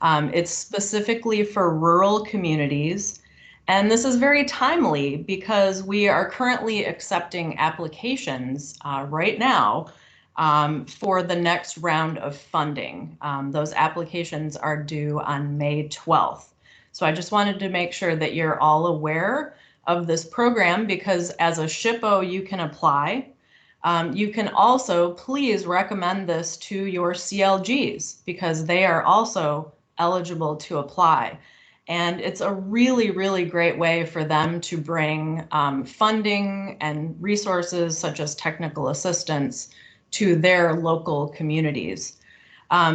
It's specifically for rural communities. And this is very timely because we are currently accepting applications right now for the next round of funding. Those applications are due on May 12th. So I just wanted to make sure that you're all aware of this program because as a SHPO, you can apply. You can also please recommend this to your CLGs because they are also eligible to apply. And it's a really, really great way for them to bring funding and resources such as technical assistance to their local communities.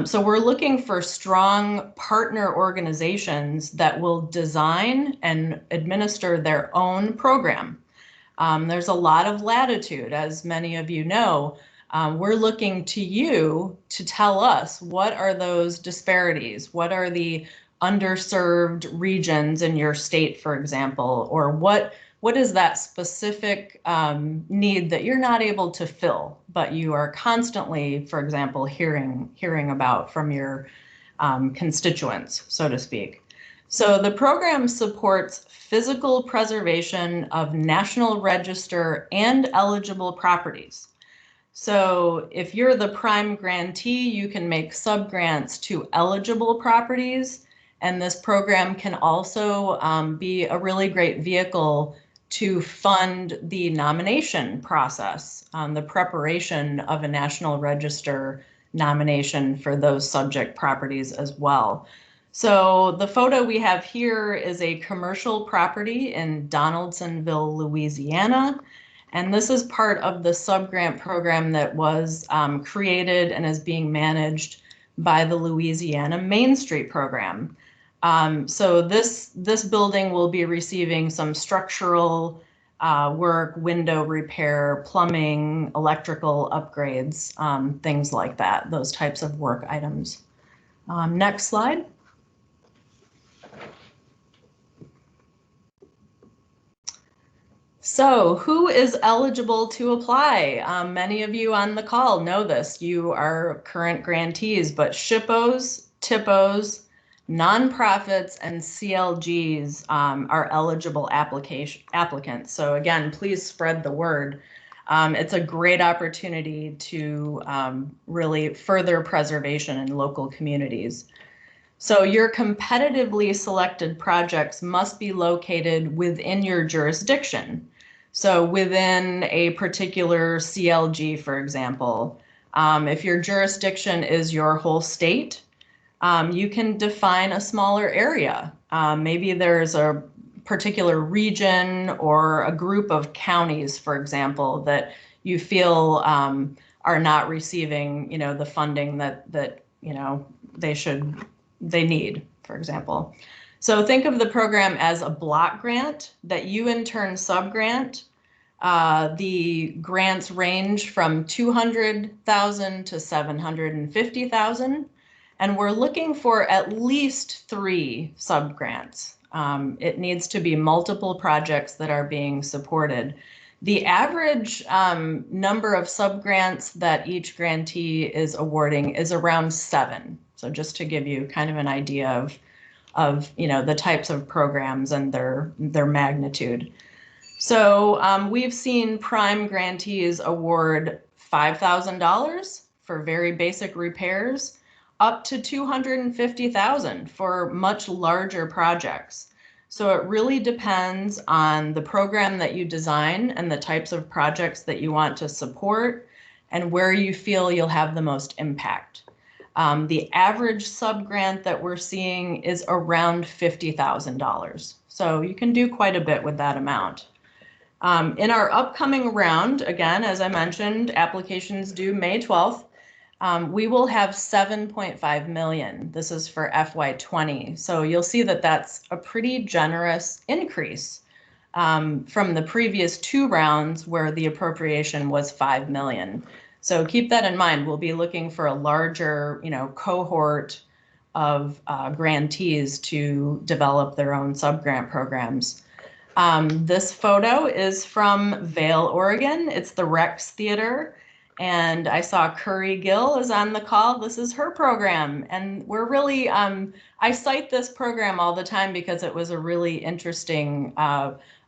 So we're looking for strong partner organizations that will design and administer their own program. There's a lot of latitude, as many of you know. We're looking to you to tell us what are those disparities, what are the underserved regions in your state, for example, or what what is that specific need that you're not able to fill, but you are constantly, for example, hearing about from your constituents, so to speak. So the program supports physical preservation of National Register and eligible properties. So if you're the prime grantee, you can make subgrants to eligible properties. And this program can also be a really great vehicle to fund the nomination process, the preparation of a National Register nomination for those subject properties as well. So the photo we have here is a commercial property in Donaldsonville, Louisiana. And this is part of the subgrant program that was created and is being managed by the Louisiana Main Street program. So this building will be receiving some structural work, window repair, plumbing, electrical upgrades, things like that, those types of work items. Next slide. So who is eligible to apply? Many of you on the call know this. You are current grantees, but SHPOs, TIPOs, nonprofits, and CLGs are eligible applicants. So again, please spread the word. It's a great opportunity to really further preservation in local communities. So your competitively selected projects must be located within your jurisdiction. So within a particular CLG, for example, if your jurisdiction is your whole state, you can define a smaller area. Maybe there's a particular region or a group of counties, for example, that you feel are not receiving, the funding that they need, for example. So think of the program as a block grant that you in turn subgrant. The grants range from $200,000 to $750,000, and we're looking for at least 3 subgrants. It needs to be multiple projects that are being supported. The average number of subgrants that each grantee is awarding is around 7. So just to give you kind of an idea of the types of programs and their magnitude. So we've seen prime grantees award $5,000 for very basic repairs, up to $250,000 for much larger projects. So it really depends on the program that you design and the types of projects that you want to support and where you feel you'll have the most impact. The average subgrant that we're seeing is around $50,000. So you can do quite a bit with that amount. In our upcoming round, again, as I mentioned, applications due May 12th, we will have 7.5 million. This is for FY20. So you'll see that that's a pretty generous increase from the previous 2 rounds where the appropriation was 5 million. So keep that in mind. We'll be looking for a larger, cohort of grantees to develop their own subgrant programs. This photo is from Vail, Oregon. It's the Rex Theater. And I saw Curry Gill is on the call. This is her program. And we're really, I cite this program all the time because it was a really interesting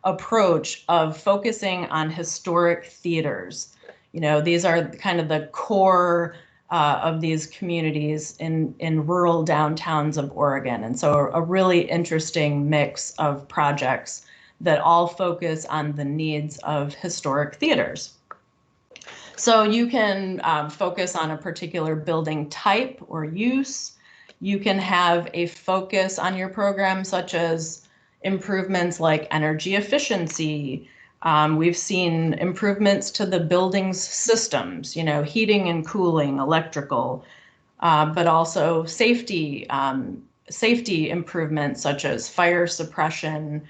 approach of focusing on historic theaters. These are kind of the core of these communities in rural downtowns of Oregon. And so a really interesting mix of projects that all focus on the needs of historic theaters. So you can focus on a particular building type or use. You can have a focus on your program, such as improvements like energy efficiency. We've seen improvements to the building's systems, heating and cooling, electrical, but also safety improvements such as fire suppression,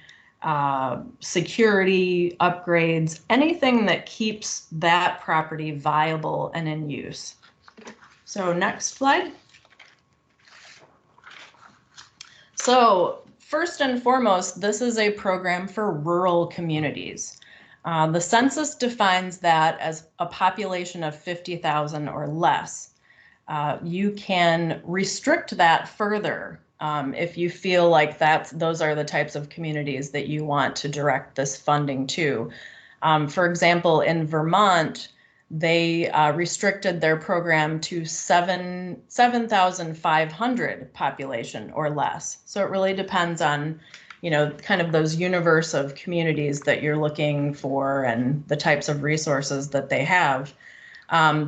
security upgrades, anything that keeps that property viable and in use. So next slide. So first and foremost, this is a program for rural communities. The census defines that as a population of 50,000 or less. You can restrict that further if you feel like those are the types of communities that you want to direct this funding to. For example, in Vermont, they restricted their program to 7,500 population or less. So it really depends on, kind of those universe of communities that you're looking for and the types of resources that they have.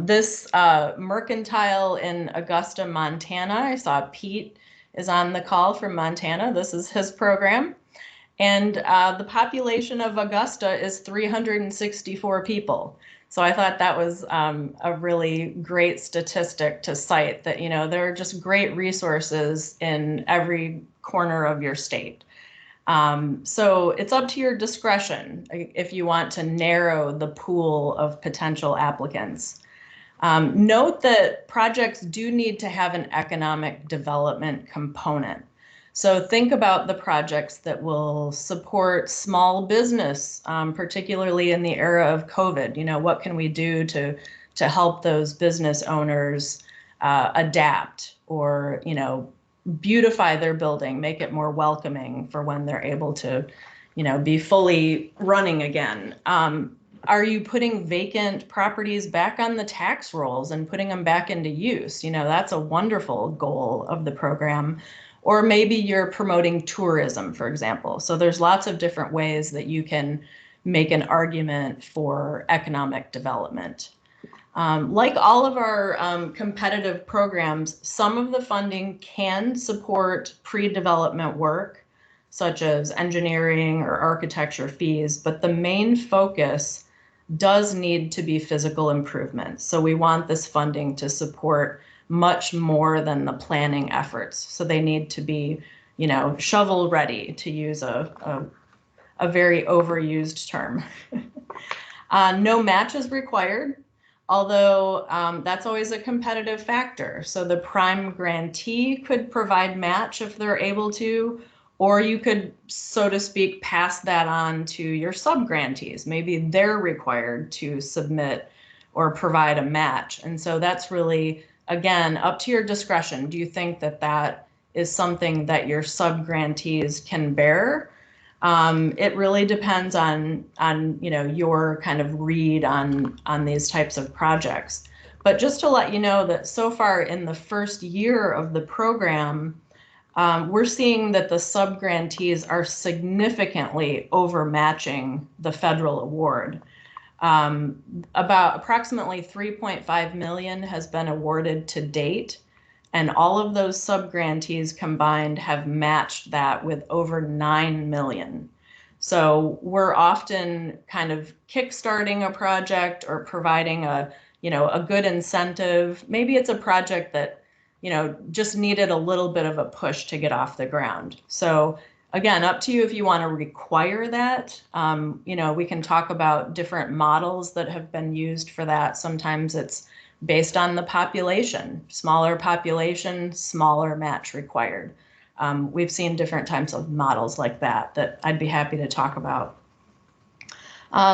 This mercantile in Augusta, Montana, I saw Pete is on the call from Montana. This is his program. And the population of Augusta is 364 people. So I thought that was a really great statistic to cite that, there are just great resources in every corner of your state. So it's up to your discretion if you want to narrow the pool of potential applicants. Note that projects do need to have an economic development component. So think about the projects that will support small business, particularly in the era of COVID. What can we do to help those business owners adapt or, beautify their building, make it more welcoming for when they're able to, be fully running again. Are you putting vacant properties back on the tax rolls and putting them back into use? That's a wonderful goal of the program. Or maybe you're promoting tourism, for example. So there's lots of different ways that you can make an argument for economic development. Like all of our competitive programs, some of the funding can support pre-development work, such as engineering or architecture fees, but the main focus does need to be physical improvements. So we want this funding to support much more than the planning efforts. So they need to be, shovel ready, to use a very overused term. No match is required, although that's always a competitive factor. So the prime grantee could provide match if they're able to, or you could, so to speak, pass that on to your subgrantees. Maybe they're required to submit or provide a match. And so that's really, again, up to your discretion. Do you think that that is something that your subgrantees can bear? It really depends on your kind of read on these types of projects. But just to let you know that so far in the first year of the program, we're seeing that the subgrantees are significantly overmatching the federal award. About approximately 3.5 million has been awarded to date, and all of those subgrantees combined have matched that with over 9 million. So we're often kind of kickstarting a project or providing a good incentive. Maybe it's a project that, just needed a little bit of a push to get off the ground. So again, up to you if you want to require that. We can talk about different models that have been used for that. Sometimes it's based on the population, smaller population, smaller match required. We've seen different types of models like that I'd be happy to talk about.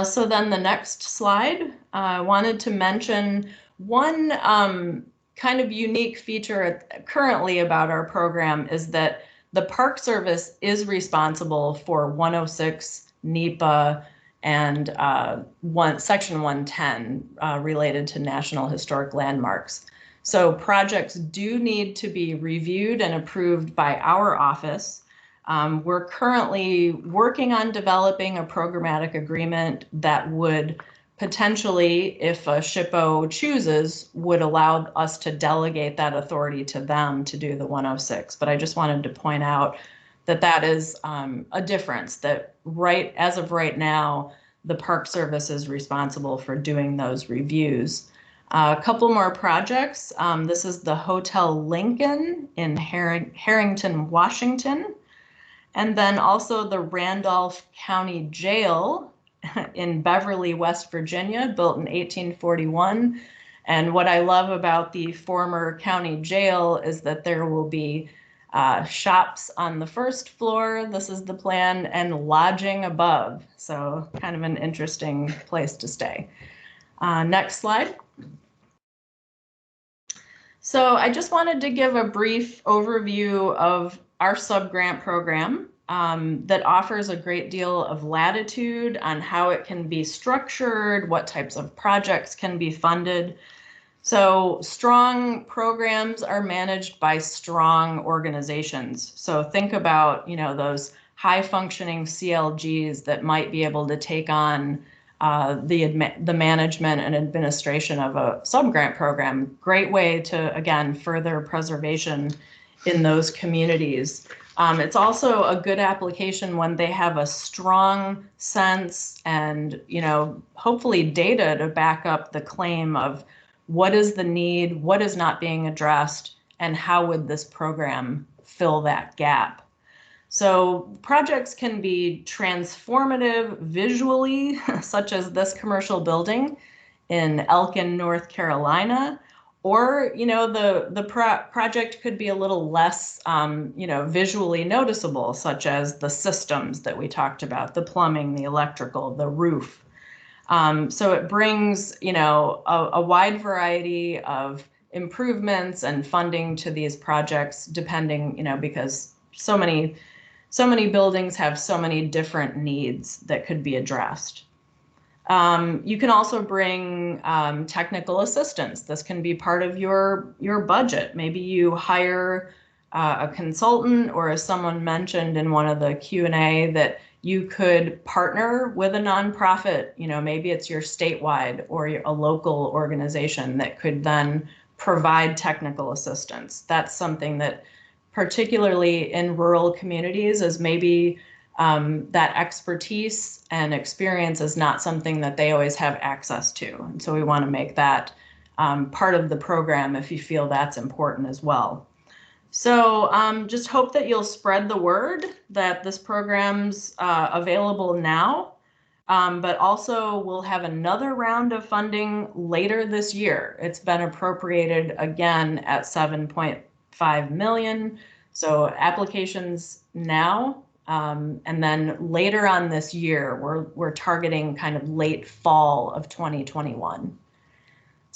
So then the next slide, I wanted to mention one kind of unique feature currently about our program is that the Park Service is responsible for 106 NEPA and Section 110 related to National Historic Landmarks. So projects do need to be reviewed and approved by our office. We're currently working on developing a programmatic agreement that would potentially, if a SHPO chooses, would allow us to delegate that authority to them to do the 106. But I just wanted to point out that that is a difference, that as of right now, the Park Service is responsible for doing those reviews. A couple more projects. This is the Hotel Lincoln in Harrington, Washington. And then also the Randolph County Jail in Beverly, West Virginia, built in 1841. And what I love about the former county jail is that there will be shops on the first floor, this is the plan, and lodging above. So kind of an interesting place to stay. Next slide. So I just wanted to give a brief overview of our subgrant program that offers a great deal of latitude on how it can be structured, what types of projects can be funded. So strong programs are managed by strong organizations. So think about, those high functioning CLGs that might be able to take on the management and administration of a subgrant program. Great way to, again, further preservation in those communities. It's also a good application when they have a strong sense and, hopefully data to back up the claim of what is the need, what is not being addressed, and how would this program fill that gap. So projects can be transformative visually, such as this commercial building in Elkin, North Carolina, or the project could be a little less visually noticeable, such as the systems that we talked about, the plumbing, the electrical, the roof. So it brings a wide variety of improvements and funding to these projects, depending because so many buildings have so many different needs that could be addressed. You can also bring technical assistance. This can be part of your budget. Maybe you hire a consultant, or as someone mentioned in one of the Q&A, that you could partner with a nonprofit. Maybe it's your statewide or a local organization that could then provide technical assistance. That's something that, particularly in rural communities, is maybe that expertise and experience is not something that they always have access to. And so we want to make that part of the program if you feel that's important as well. So just hope that you'll spread the word that this program's available now, but also we'll have another round of funding later this year. It's been appropriated again at $7.5 million. So applications now, and then later on this year, we're targeting kind of late fall of 2021.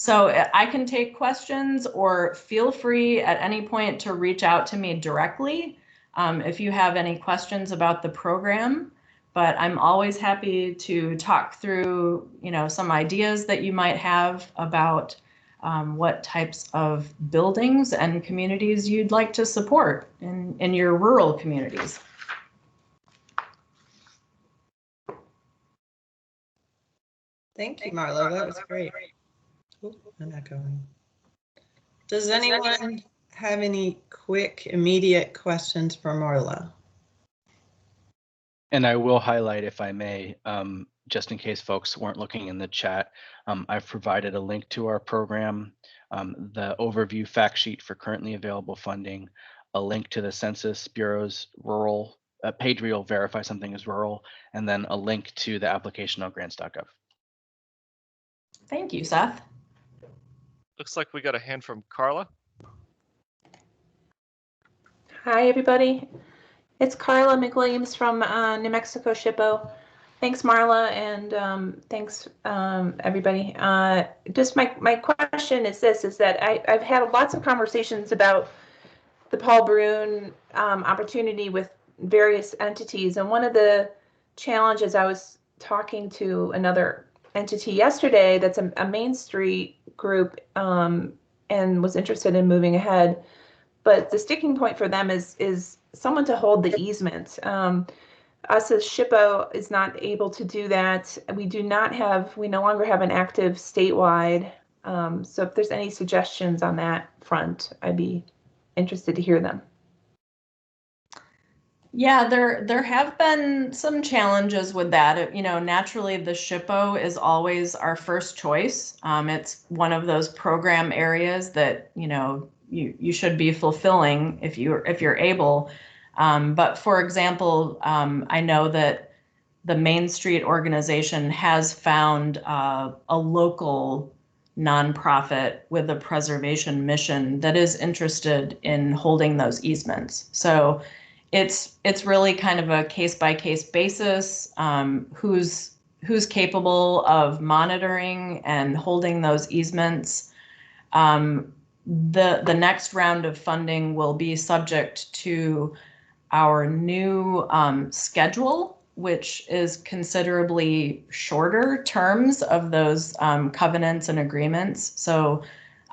So I can take questions, or feel free at any point to reach out to me directly if you have any questions about the program. But I'm always happy to talk through, some ideas that you might have about what types of buildings and communities you'd like to support in your rural communities. Thank you, Marla. That was great. Oh, I'm not going. Does anyone have any quick, immediate questions for Marla? And I will highlight, if I may, just in case folks weren't looking in the chat, I've provided a link to our program, the overview fact sheet for currently available funding, a link to the Census Bureau's rural page where you'll verify something is rural, and then a link to the application on grants.gov. Thank you, Seth. Looks like we got a hand from Carla. Hi, everybody. It's Carla McWilliams from New Mexico SHPO. Thanks, Marla, and thanks, everybody. Just my question is this, is that I've had lots of conversations about the Paul Bruhn opportunity with various entities, and one of the challenges, I was talking to another entity yesterday that's a Main Street group and was interested in moving ahead, but the sticking point for them is someone to hold the easement. Us as SHPO is not able to do that. We no longer have an active statewide. So if there's any suggestions on that front, I'd be interested to hear them. Yeah, there have been some challenges with that. Naturally, the SHPO is always our first choice. It's one of those program areas that you should be fulfilling if you're able. But for example, I know that the Main Street organization has found a local nonprofit with a preservation mission that is interested in holding those easements. So it's really kind of a case-by-case basis, who's capable of monitoring and holding those easements. The next round of funding will be subject to our new schedule, which is considerably shorter terms of those covenants and agreements. So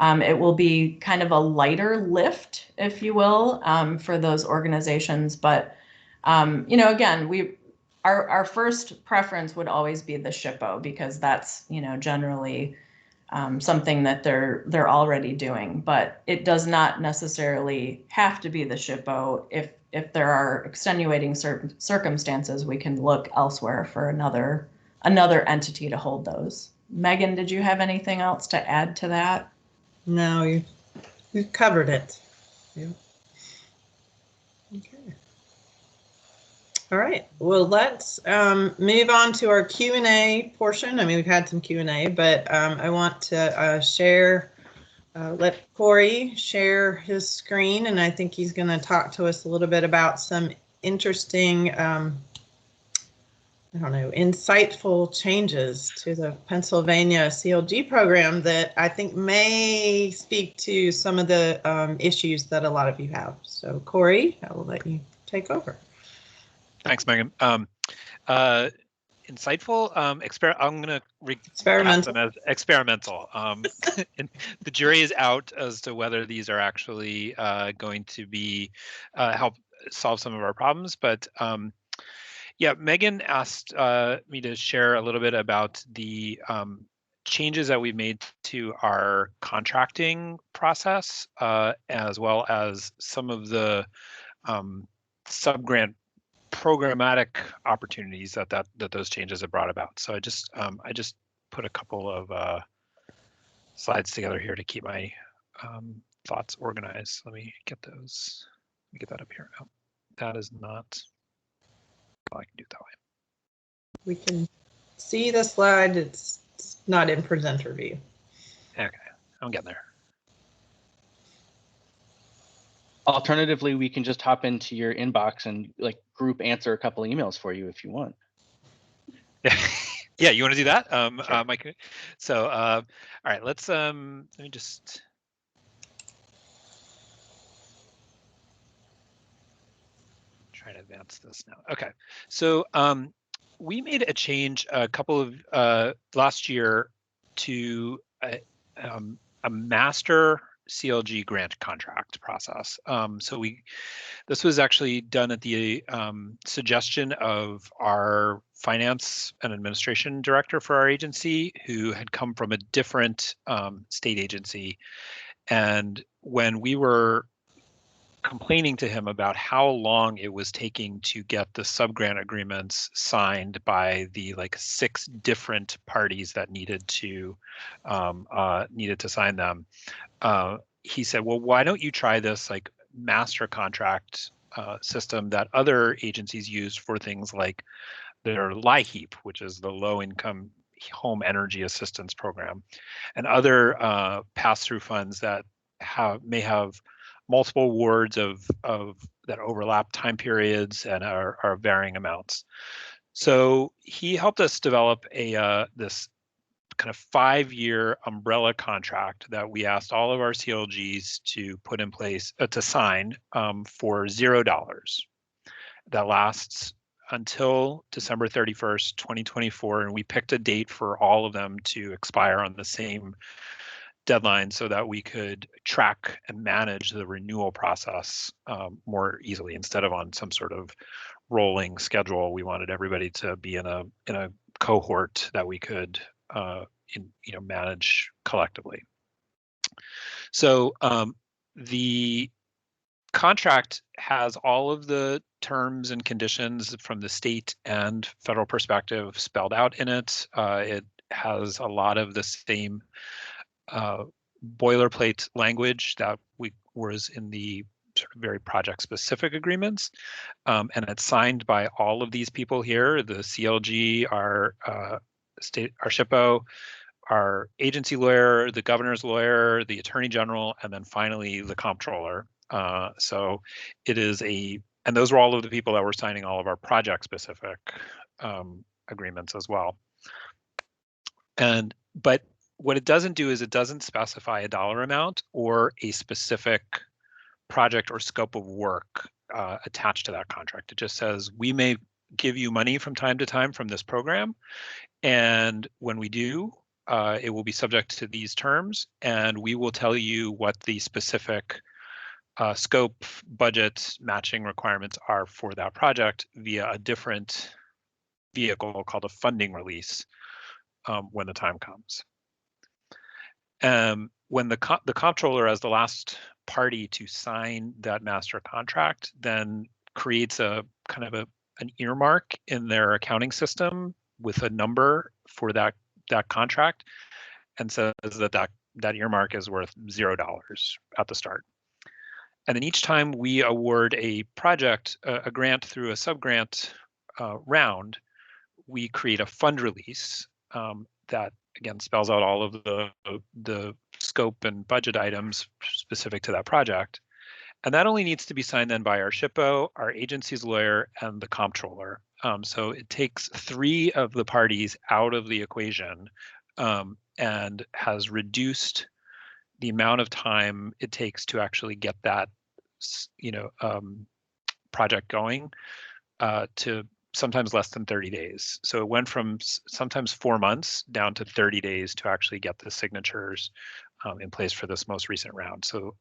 it will be kind of a lighter lift, if you will, for those organizations. But again, our first preference would always be the SHPO, because that's generally something that they're already doing. But it does not necessarily have to be the SHPO. If there are extenuating circumstances, we can look elsewhere for another entity to hold those. Megan, did you have anything else to add to that? No, you've covered it. Yeah. Okay. All right. Well, let's move on to our Q&A portion. I mean, we've had some Q&A, but I want to let Corey share his screen, and I think he's going to talk to us a little bit about some interesting, insightful changes to the Pennsylvania CLG program that I think may speak to some of the issues that a lot of you have. So Corey, I will let you take over. Thanks, Megan. Insightful. I'm going to experimental. them as experimental. And the jury is out as to whether these are actually going to be help solve some of our problems. But yeah, Megan asked me to share a little bit about the changes that we've made to our contracting process, as well as some of the subgrant programmatic opportunities that those changes have brought about. So I just put a couple of slides together here to keep my thoughts organized. Let me get those. Let me get that up here. Oh, that is not. Well, I can do it that way. We can see the slide. It's not in presenter view. Okay, I'm getting there. Alternatively, we can just hop into your inbox and group answer a couple of emails for you if you want. Yeah, you want to do that? Sure. Mike. So, all right, let's let me just. Try to advance this now. Okay, so we made a change a couple of last year to a master CLG grant contract process. So this was actually done at the suggestion of our finance and administration director for our agency, who had come from a different state agency. And when we were complaining to him about how long it was taking to get the subgrant agreements signed by the 6 different parties that needed to sign them, he said, well, why don't you try this master contract system that other agencies use for things like their LIHEAP, which is the Low Income Home Energy Assistance Program, and other pass-through funds that may have multiple awards of that overlap time periods and are varying amounts. So he helped us develop this kind of 5-year umbrella contract that we asked all of our CLGs to put in place to sign for $0. That lasts until December 31st, 2024, and we picked a date for all of them to expire on the same deadline so that we could track and manage the renewal process more easily instead of on some sort of rolling schedule. We wanted everybody to be in a cohort that we could manage collectively. So the contract has all of the terms and conditions from the state and federal perspective spelled out in it. It has a lot of the same boilerplate language that was in the sort of very project specific agreements, and it's signed by all of these people here: the CLG, our SHPO, our agency lawyer, the governor's lawyer, the attorney general, and then finally the comptroller. So it is and those were all of the people that were signing all of our project-specific agreements as well. But what it doesn't do is it doesn't specify a dollar amount or a specific project or scope of work attached to that contract. It just says we may give you money from time to time from this program, and when we do, it will be subject to these terms, and we will tell you what the specific scope, budget, matching requirements are for that project via a different vehicle called a funding release when the time comes. When the comptroller, as the last party to sign that master contract, then creates a kind of an earmark in their accounting system with a number for that contract, and says that earmark is worth $0 at the start. And then each time we award a project, a grant through a subgrant round, we create a fund release that again spells out all of the scope and budget items specific to that project. And that only needs to be signed then by our SHPO, our agency's lawyer, and the comptroller. So it takes 3 of the parties out of the equation and has reduced the amount of time it takes to actually get that, project going to sometimes less than 30 days. So it went from sometimes 4 months down to 30 days to actually get the signatures in place for this most recent round. So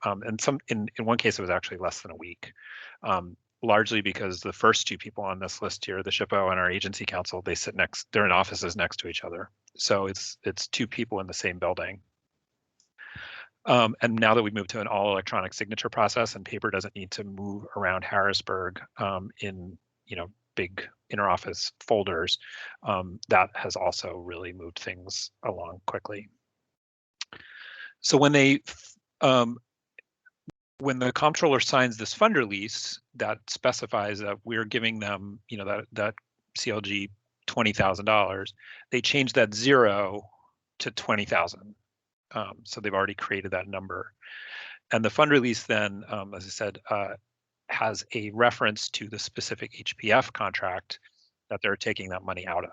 in one case, it was actually less than a week, largely because the first 2 people on this list here, the SHPO and our agency counsel, they're in offices next to each other. So it's 2 people in the same building. And now that we've moved to an all electronic signature process and paper doesn't need to move around Harrisburg in big interoffice folders, that has also really moved things along quickly. So when the comptroller signs this fund release that specifies that we're giving them, that CLG $20,000, they change that 0 to 20,000. So they've already created that number. And the fund release then, as I said, has a reference to the specific HPF contract that they're taking that money out of.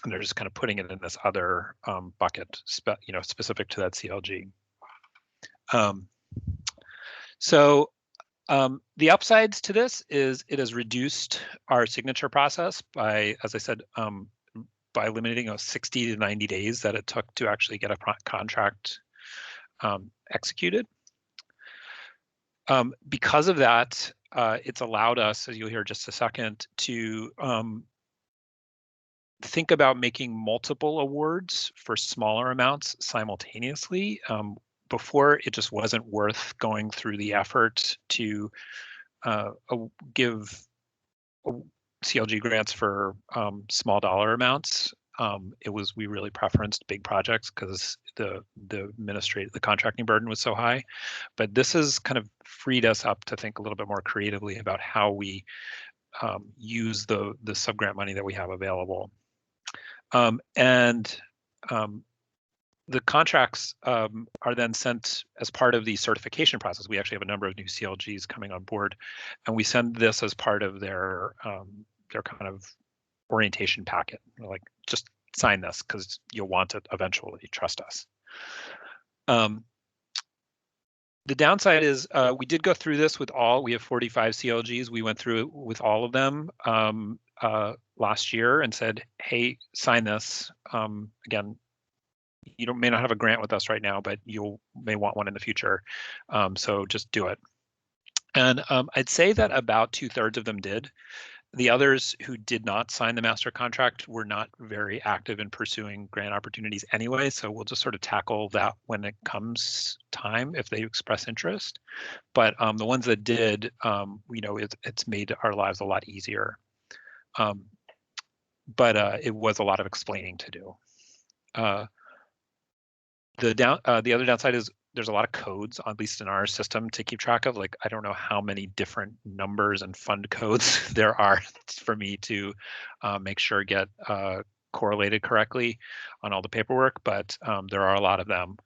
And they're just kind of putting it in this other bucket, specific to that CLG. So the upsides to this is it has reduced our signature process by, as I said, by eliminating 60 to 90 days that it took to actually get a contract executed. Because of that, it's allowed us, as you'll hear in just a second, to think about making multiple awards for smaller amounts simultaneously. Before, it just wasn't worth going through the effort to give CLG grants for small dollar amounts. We really preferenced big projects because the contracting burden was so high. But this has kind of freed us up to think a little bit more creatively about how we use the subgrant money that we have available. The contracts are then sent as part of the certification process. We actually have a number of new CLGs coming on board, and we send this as part of their kind of orientation packet. Like, just sign this because you'll want it eventually. Trust us. The downside is we did go through this with we have 45 CLGs. We went through it with all of them last year and said, hey, sign this. Again, you may not have a grant with us right now, but you may want one in the future. So just do it. And I'd say that about 2/3 of them did. The others who did not sign the master contract were not very active in pursuing grant opportunities anyway. So we'll just sort of tackle that when it comes time if they express interest. But the ones that did, it's made our lives a lot easier. But it was a lot of explaining to do. The other downside is there's a lot of codes, at least in our system, to keep track of. Like, I don't know how many different numbers and fund codes there are for me to make sure get correlated correctly on all the paperwork, but there are a lot of them.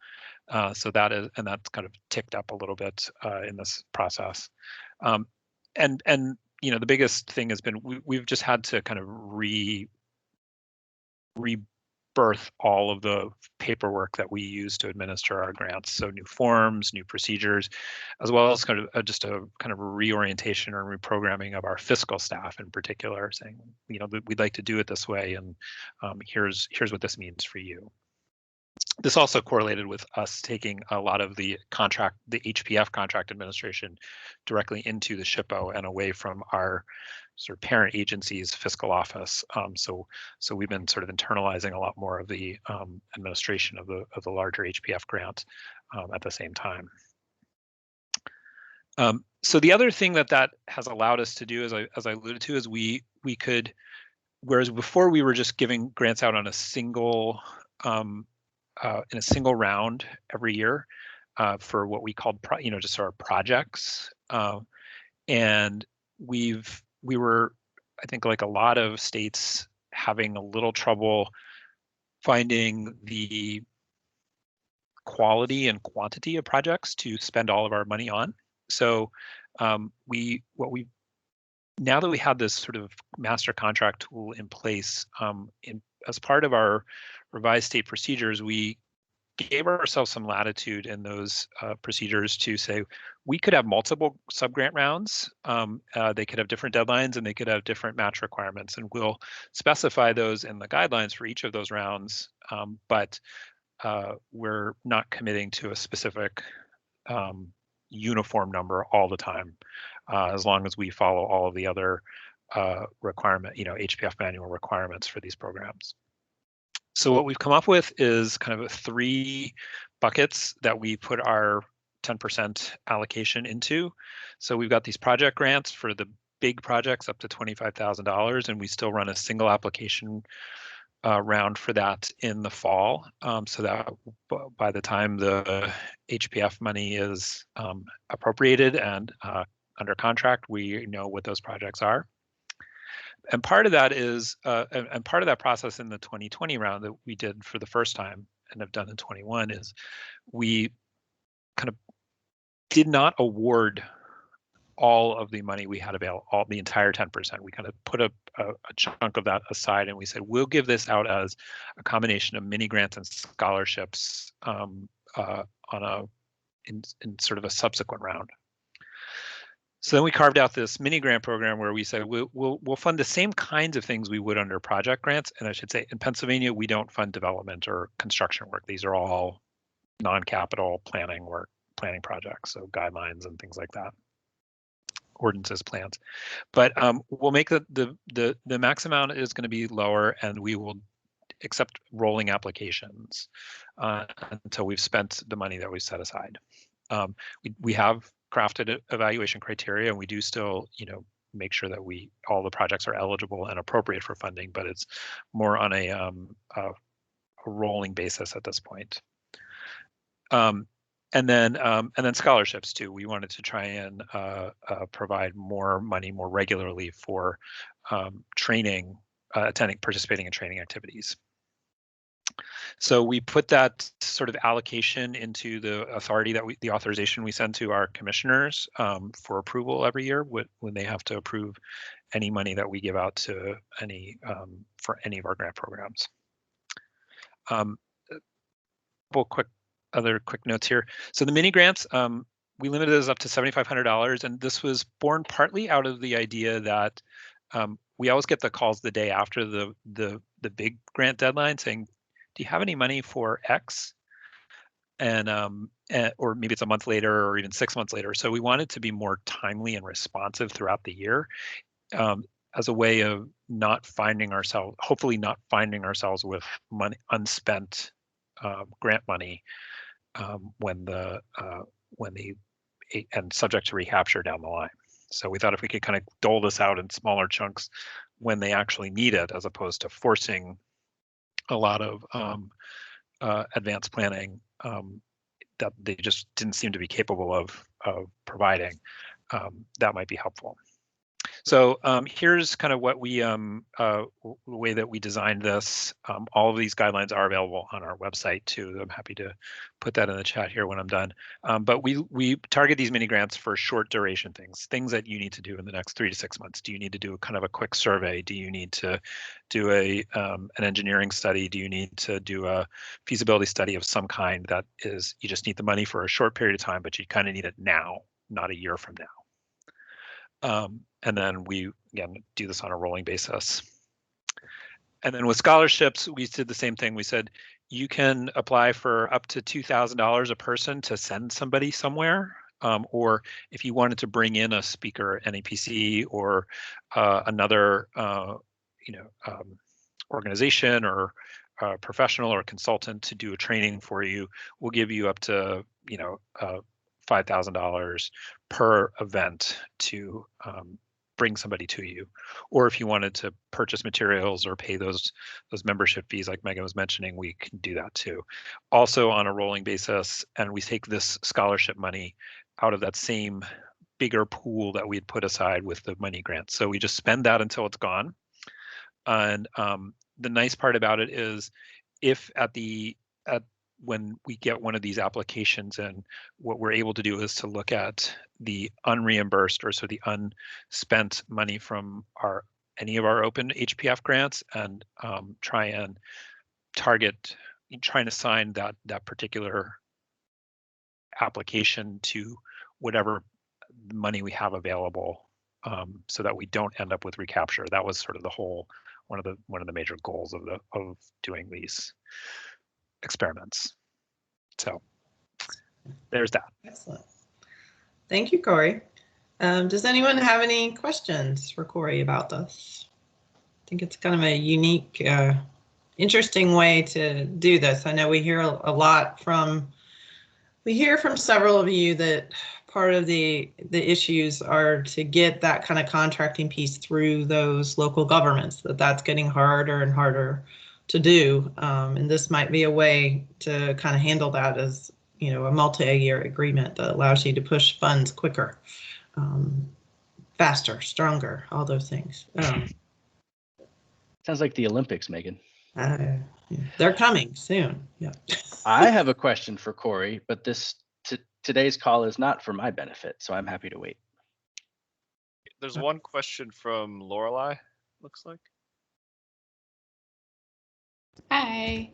So that's kind of ticked up a little bit in this process. And you know, the biggest thing has been we've just had to kind of rebirth all of the paperwork that we use to administer our grants. So new forms, new procedures, as well as kind of just a kind of a reorientation or reprogramming of our fiscal staff in particular, saying, you know, we'd like to do it this way, and here's what this means for you. This also correlated with us taking a lot of the HPF contract administration directly into the SHPO and away from our sort of parent agency's fiscal office. So we've been sort of internalizing a lot more of the administration of the larger HPF grant at the same time. So the other thing that has allowed us to do, as I alluded to, is we could, whereas before we were just giving grants out on a single in a single round every year for what we called, just our projects. And we were, I think, like a lot of states, having a little trouble finding the quality and quantity of projects to spend all of our money on. So now that we have this sort of master contract tool in place, as part of our revised state procedures, we gave ourselves some latitude in those procedures to say we could have multiple subgrant rounds. They could have different deadlines and they could have different match requirements, and we'll specify those in the guidelines for each of those rounds. But we're not committing to a specific uniform number all the time, as long as we follow all of the other HPF manual requirements for these programs. So what we've come up with is kind of 3 buckets that we put our 10% allocation into. So we've got these project grants for the big projects up to $25,000, and we still run a single application round for that in the fall, so that by the time the HPF money is appropriated and under contract, we know what those projects are. And part of that is, and part of that process in the 2020 round that we did for the first time and have done in 21 is we kind of did not award all of the money we had available, the entire 10%. We kind of put a chunk of that aside, and we said, we'll give this out as a combination of mini grants and scholarships in sort of a subsequent round. So then we carved out this mini grant program where we said we'll fund the same kinds of things we would under project grants. And I should say, in Pennsylvania, we don't fund development or construction work. These are all non-capital planning work, planning projects, so guidelines and things like that, ordinances, plans. But we'll make the max amount is going to be lower, and we will accept rolling applications until we've spent the money that we set aside. We have crafted evaluation criteria, and we do still, make sure that all the projects are eligible and appropriate for funding, but it's more on a rolling basis at this point. And then scholarships too. We wanted to try and provide more money more regularly for training, participating in training activities. So we put that sort of allocation into the authority the authorization we send to our commissioners for approval every year when they have to approve any money that we give out to for any of our grant programs. Other quick notes here. So the mini grants, we limited those up to $7,500, and this was born partly out of the idea that we always get the calls the day after the big grant deadline saying, do you have any money for X? And or maybe it's a month later or even 6 months later. So we wanted to be more timely and responsive throughout the year as a way of hopefully not finding ourselves with money, unspent grant money and subject to recapture down the line. So we thought if we could kind of dole this out in smaller chunks when they actually need it, as opposed to forcing a lot of advanced planning that they just didn't seem to be capable of providing, that might be helpful. So here's kind of what we the way that we designed this. All of these guidelines are available on our website too. I'm happy to put that in the chat here when I'm done. But we target these mini grants for short duration things that you need to do in the next 3 to 6 months. Do you need to do kind of a quick survey? Do you need to do an engineering study? Do you need to do a feasibility study of some kind that is, you just need the money for a short period of time, but you kind of need it now, not a year from now. And then we, again, do this on a rolling basis. And then with scholarships, we did the same thing. We said, you can apply for up to $2,000 a person to send somebody somewhere. Or if you wanted to bring in a speaker, NAPC, or another organization or professional or consultant to do a training for you, we'll give you up to $5,000 per event to bring somebody to you. Or if you wanted to purchase materials or pay those membership fees like Megan was mentioning, we can do that too. Also on a rolling basis, and we take this scholarship money out of that same bigger pool that we had put aside with the money grant. So we just spend that until it's gone. And the nice part about it is if when we get one of these applications in, what we're able to do is to look at the unreimbursed or so the unspent money from any of our open HPF grants and try and trying to assign that particular application to whatever money we have available, so that we don't end up with recapture. That was sort of the whole one of the major goals of doing these experiments. So there's that. Excellent. Thank you, Corey. Does anyone have any questions for Corey about this? I think it's kind of a unique, interesting way to do this. I know we hear a lot from several of you that part of the issues are to get that kind of contracting piece through those local governments, that's getting harder and harder to do. And this might be a way to kind of handle that as, a multi-year agreement that allows you to push funds quicker, faster, stronger, all those things. Sounds like the Olympics, Megan. They're coming soon. Yeah. I have a question for Corey, but today's call is not for my benefit, so I'm happy to wait. There's one question from Lorelei, looks like. Hi.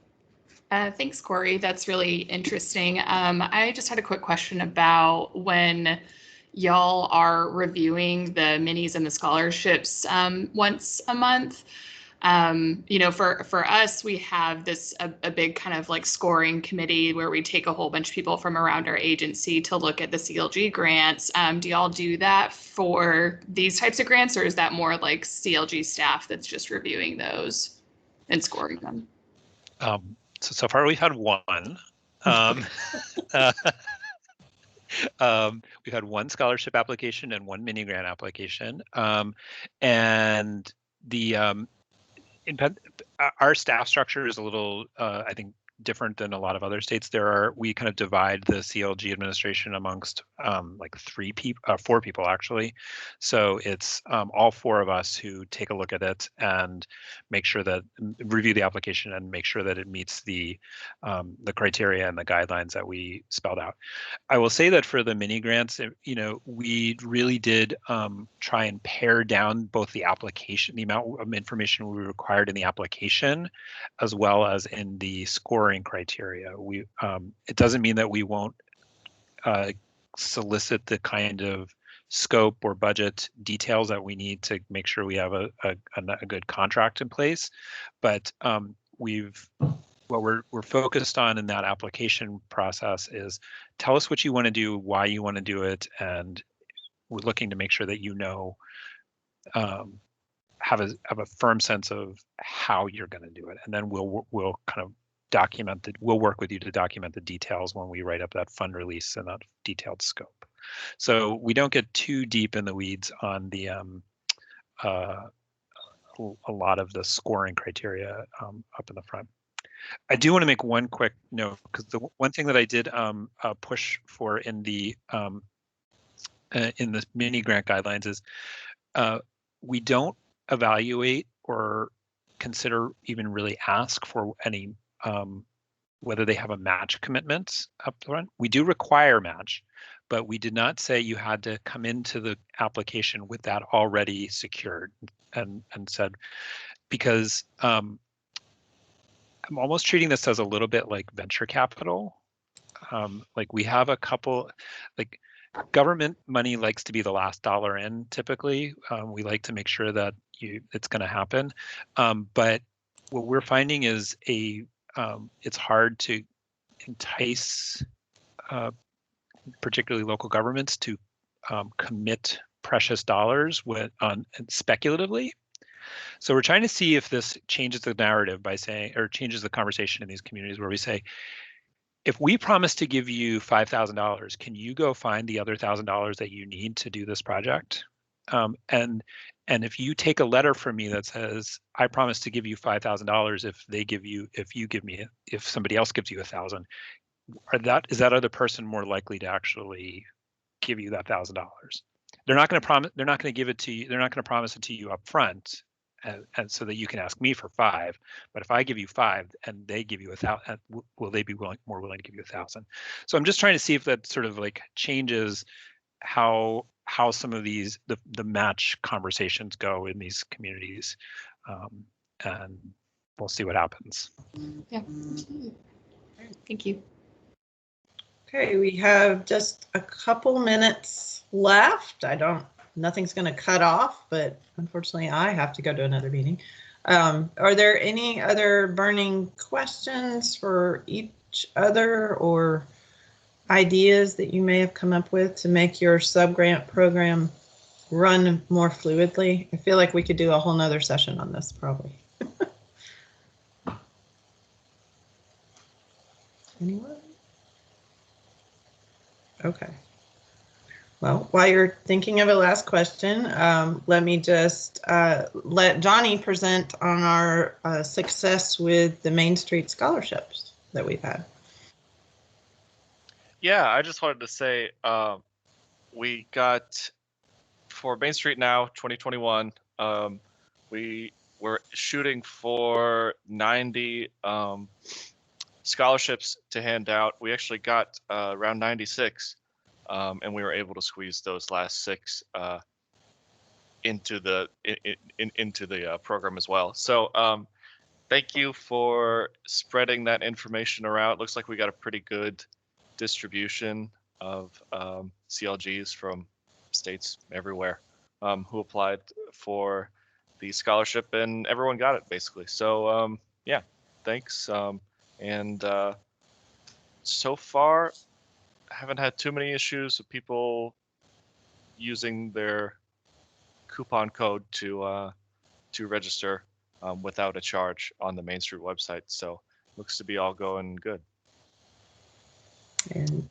Thanks, Corey. That's really interesting. I just had a quick question about when y'all are reviewing the minis and the scholarships once a month. For us, we have a big kind of like scoring committee where we take a whole bunch of people from around our agency to look at the CLG grants. Do y'all do that for these types of grants, or is that more like CLG staff that's just reviewing those and scoring them? So far we've had one. We've had one scholarship application and one mini grant application, and our staff structure is a little, I think, different than a lot of other states. We kind of divide the CLG administration amongst like 4 people actually. So it's all 4 of us who take a look at it and review the application and make sure that it meets the criteria and the guidelines that we spelled out. I will say that for the mini grants, we really did try and pare down both the application, the amount of information we required in the application, as well as in the scoring criteria. It doesn't mean that we won't solicit the kind of scope or budget details that we need to make sure we have a good contract in place, but what we're focused on in that application process is tell us what you want to do, why you want to do it, and we're looking to make sure that have a firm sense of how you're going to do it, and then we'll kind of we'll work with you to document the details when we write up that fund release and that detailed scope. So we don't get too deep in the weeds on the a lot of the scoring criteria up in the front. I do want to make one quick note, because the one thing that I did push for in the mini grant guidelines is we don't evaluate or consider even really ask for any whether they have a match commitment up front. We do require match, but we did not say you had to come into the application with that already secured, and said, because I'm almost treating this as a little bit like venture capital. Like we have a couple, like government money likes to be the last dollar in typically. We like to make sure that it's going to happen. But what we're finding is it's hard to entice particularly local governments to commit precious dollars speculatively. So we're trying to see if this changes the narrative by saying, or changes the conversation in these communities where we say, if we promise to give you $5,000, can you go find the other $1,000 that you need to do this project? And if you take a letter from me that says, I promise to give you $5,000 if somebody else gives you $1,000, is that other person more likely to actually give you that $1,000? They're not going to promise. They're not going to give it to you. They're not going to promise it to you up front, and so that you can ask me for $5. But if I give you $5 and they give you $1,000, will they be more willing to give you $1,000? So I'm just trying to see if that sort of like changes how some of these the match conversations go in these communities, and we'll see what happens. Yeah. Thank you. Okay, we have just a couple minutes left. Nothing's going to cut off, but unfortunately I have to go to another meeting. Are there any other burning questions for each other, or ideas that you may have come up with to make your subgrant program run more fluidly? I feel like we could do a whole nother session on this probably. Anyone? Okay. Well, while you're thinking of a last question, let me just let Johnny present on our success with the Main Street scholarships that we've had. Yeah, I just wanted to say we got, for Main Street Now 2021, we were shooting for 90 scholarships to hand out. We actually got around 96, and we were able to squeeze those last 6 into the program as well. So thank you for spreading that information around. It looks like we got a pretty good distribution of CLGs from states everywhere who applied for the scholarship, and everyone got it basically. So yeah, thanks. And so far, I haven't had too many issues with people using their coupon code to register without a charge on the Main Street website. So looks to be all going good. And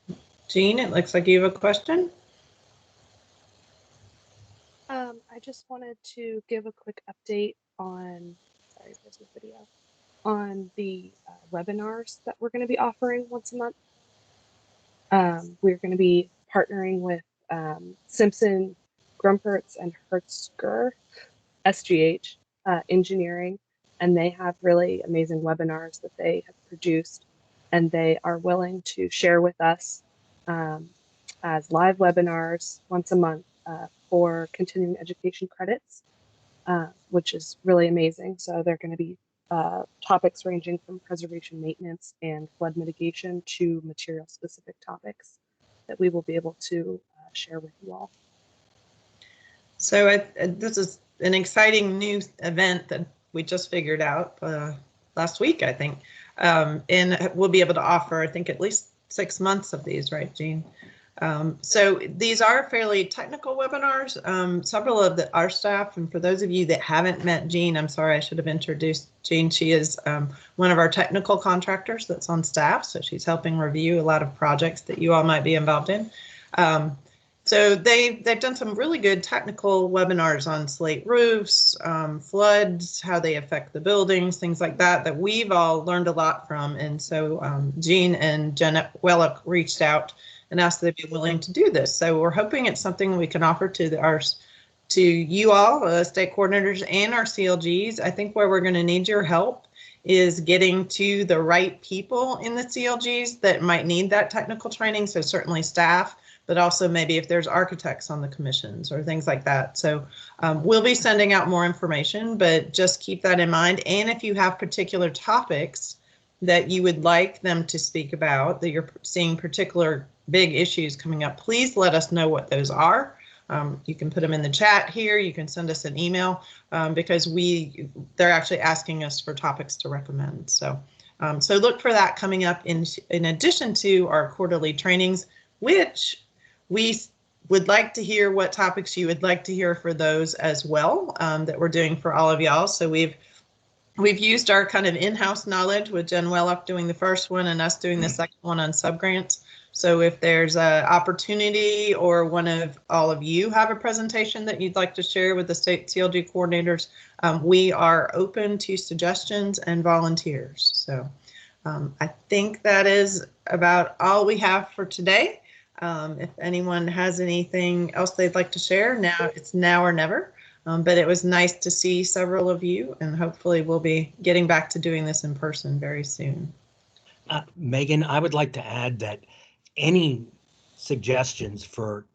Jean, it looks like you have a question. I just wanted to give a quick update on, sorry, there's a video, on the webinars that we're going to be offering once a month. We're going to be partnering with Simpson, Grumpertz, and Hertzger, SGH Engineering, and they have really amazing webinars that they have produced, and they are willing to share with us as live webinars once a month for continuing education credits, which is really amazing. So they're going to be topics ranging from preservation maintenance and flood mitigation to material specific topics that we will be able to share with you all. So this is an exciting new event that we just figured out last week, I think, and we'll be able to offer, I think, at least 6 months of these, right, Jean? So these are fairly technical webinars. Several of our staff, and for those of you that haven't met Jean, I'm sorry, I should have introduced Jean. She is one of our technical contractors that's on staff, so she's helping review a lot of projects that you all might be involved in. So they've done some really good technical webinars on slate roofs, floods, how they affect the buildings, things like that, that we've all learned a lot from. And so Jean and Janet Wellock reached out and asked if they'd be willing to do this. So we're hoping it's something we can offer to our to you all, state coordinators and our CLGs, I think where we're going to need your help is getting to the right people in the CLGs that might need that technical training. So certainly staff, but also maybe if there's architects on the commissions or things like that. So we'll be sending out more information, but just keep that in mind. And if you have particular topics that you would like them to speak about, that you're seeing particular big issues coming up, please let us know what those are. You can put them in the chat here. You can send us an email because they're actually asking us for topics to recommend. So, so look for that coming up in addition to our quarterly trainings, which we would like to hear what topics you would like to hear for those as well that we're doing for all of y'all. So we've used our kind of in-house knowledge with Jen Welloff doing the first one and us doing the second one on subgrants. So if there's an opportunity or one of all of you have a presentation that you'd like to share with the state CLG coordinators, we are open to suggestions and volunteers. So I think that is about all we have for today. If anyone has anything else they'd like to share, it's now or never. But it was nice to see several of you, and hopefully we'll be getting back to doing this in person very soon. Megan, I would like to add that any suggestions for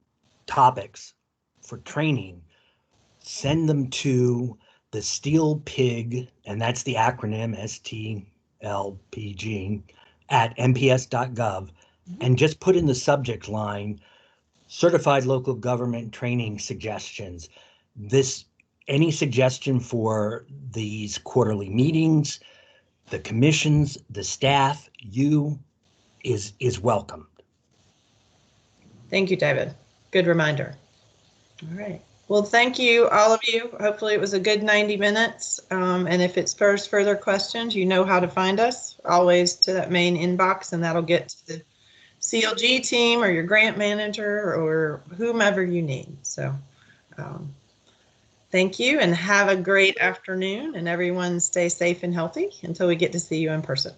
topics for training, send them to the Steel Pig, and that's the acronym STLPG, at mps.gov, and just put in the subject line, certified local government training suggestions. Any suggestion for these quarterly meetings, the commissions, the staff, is welcome. Thank you, David. Good reminder. All right. Well, thank you, all of you. Hopefully it was a good 90 minutes. And if it spurs further questions, you know how to find us, always to that main inbox, and that'll get to the CLG team or your grant manager or whomever you need. So thank you and have a great afternoon, and everyone stay safe and healthy until we get to see you in person.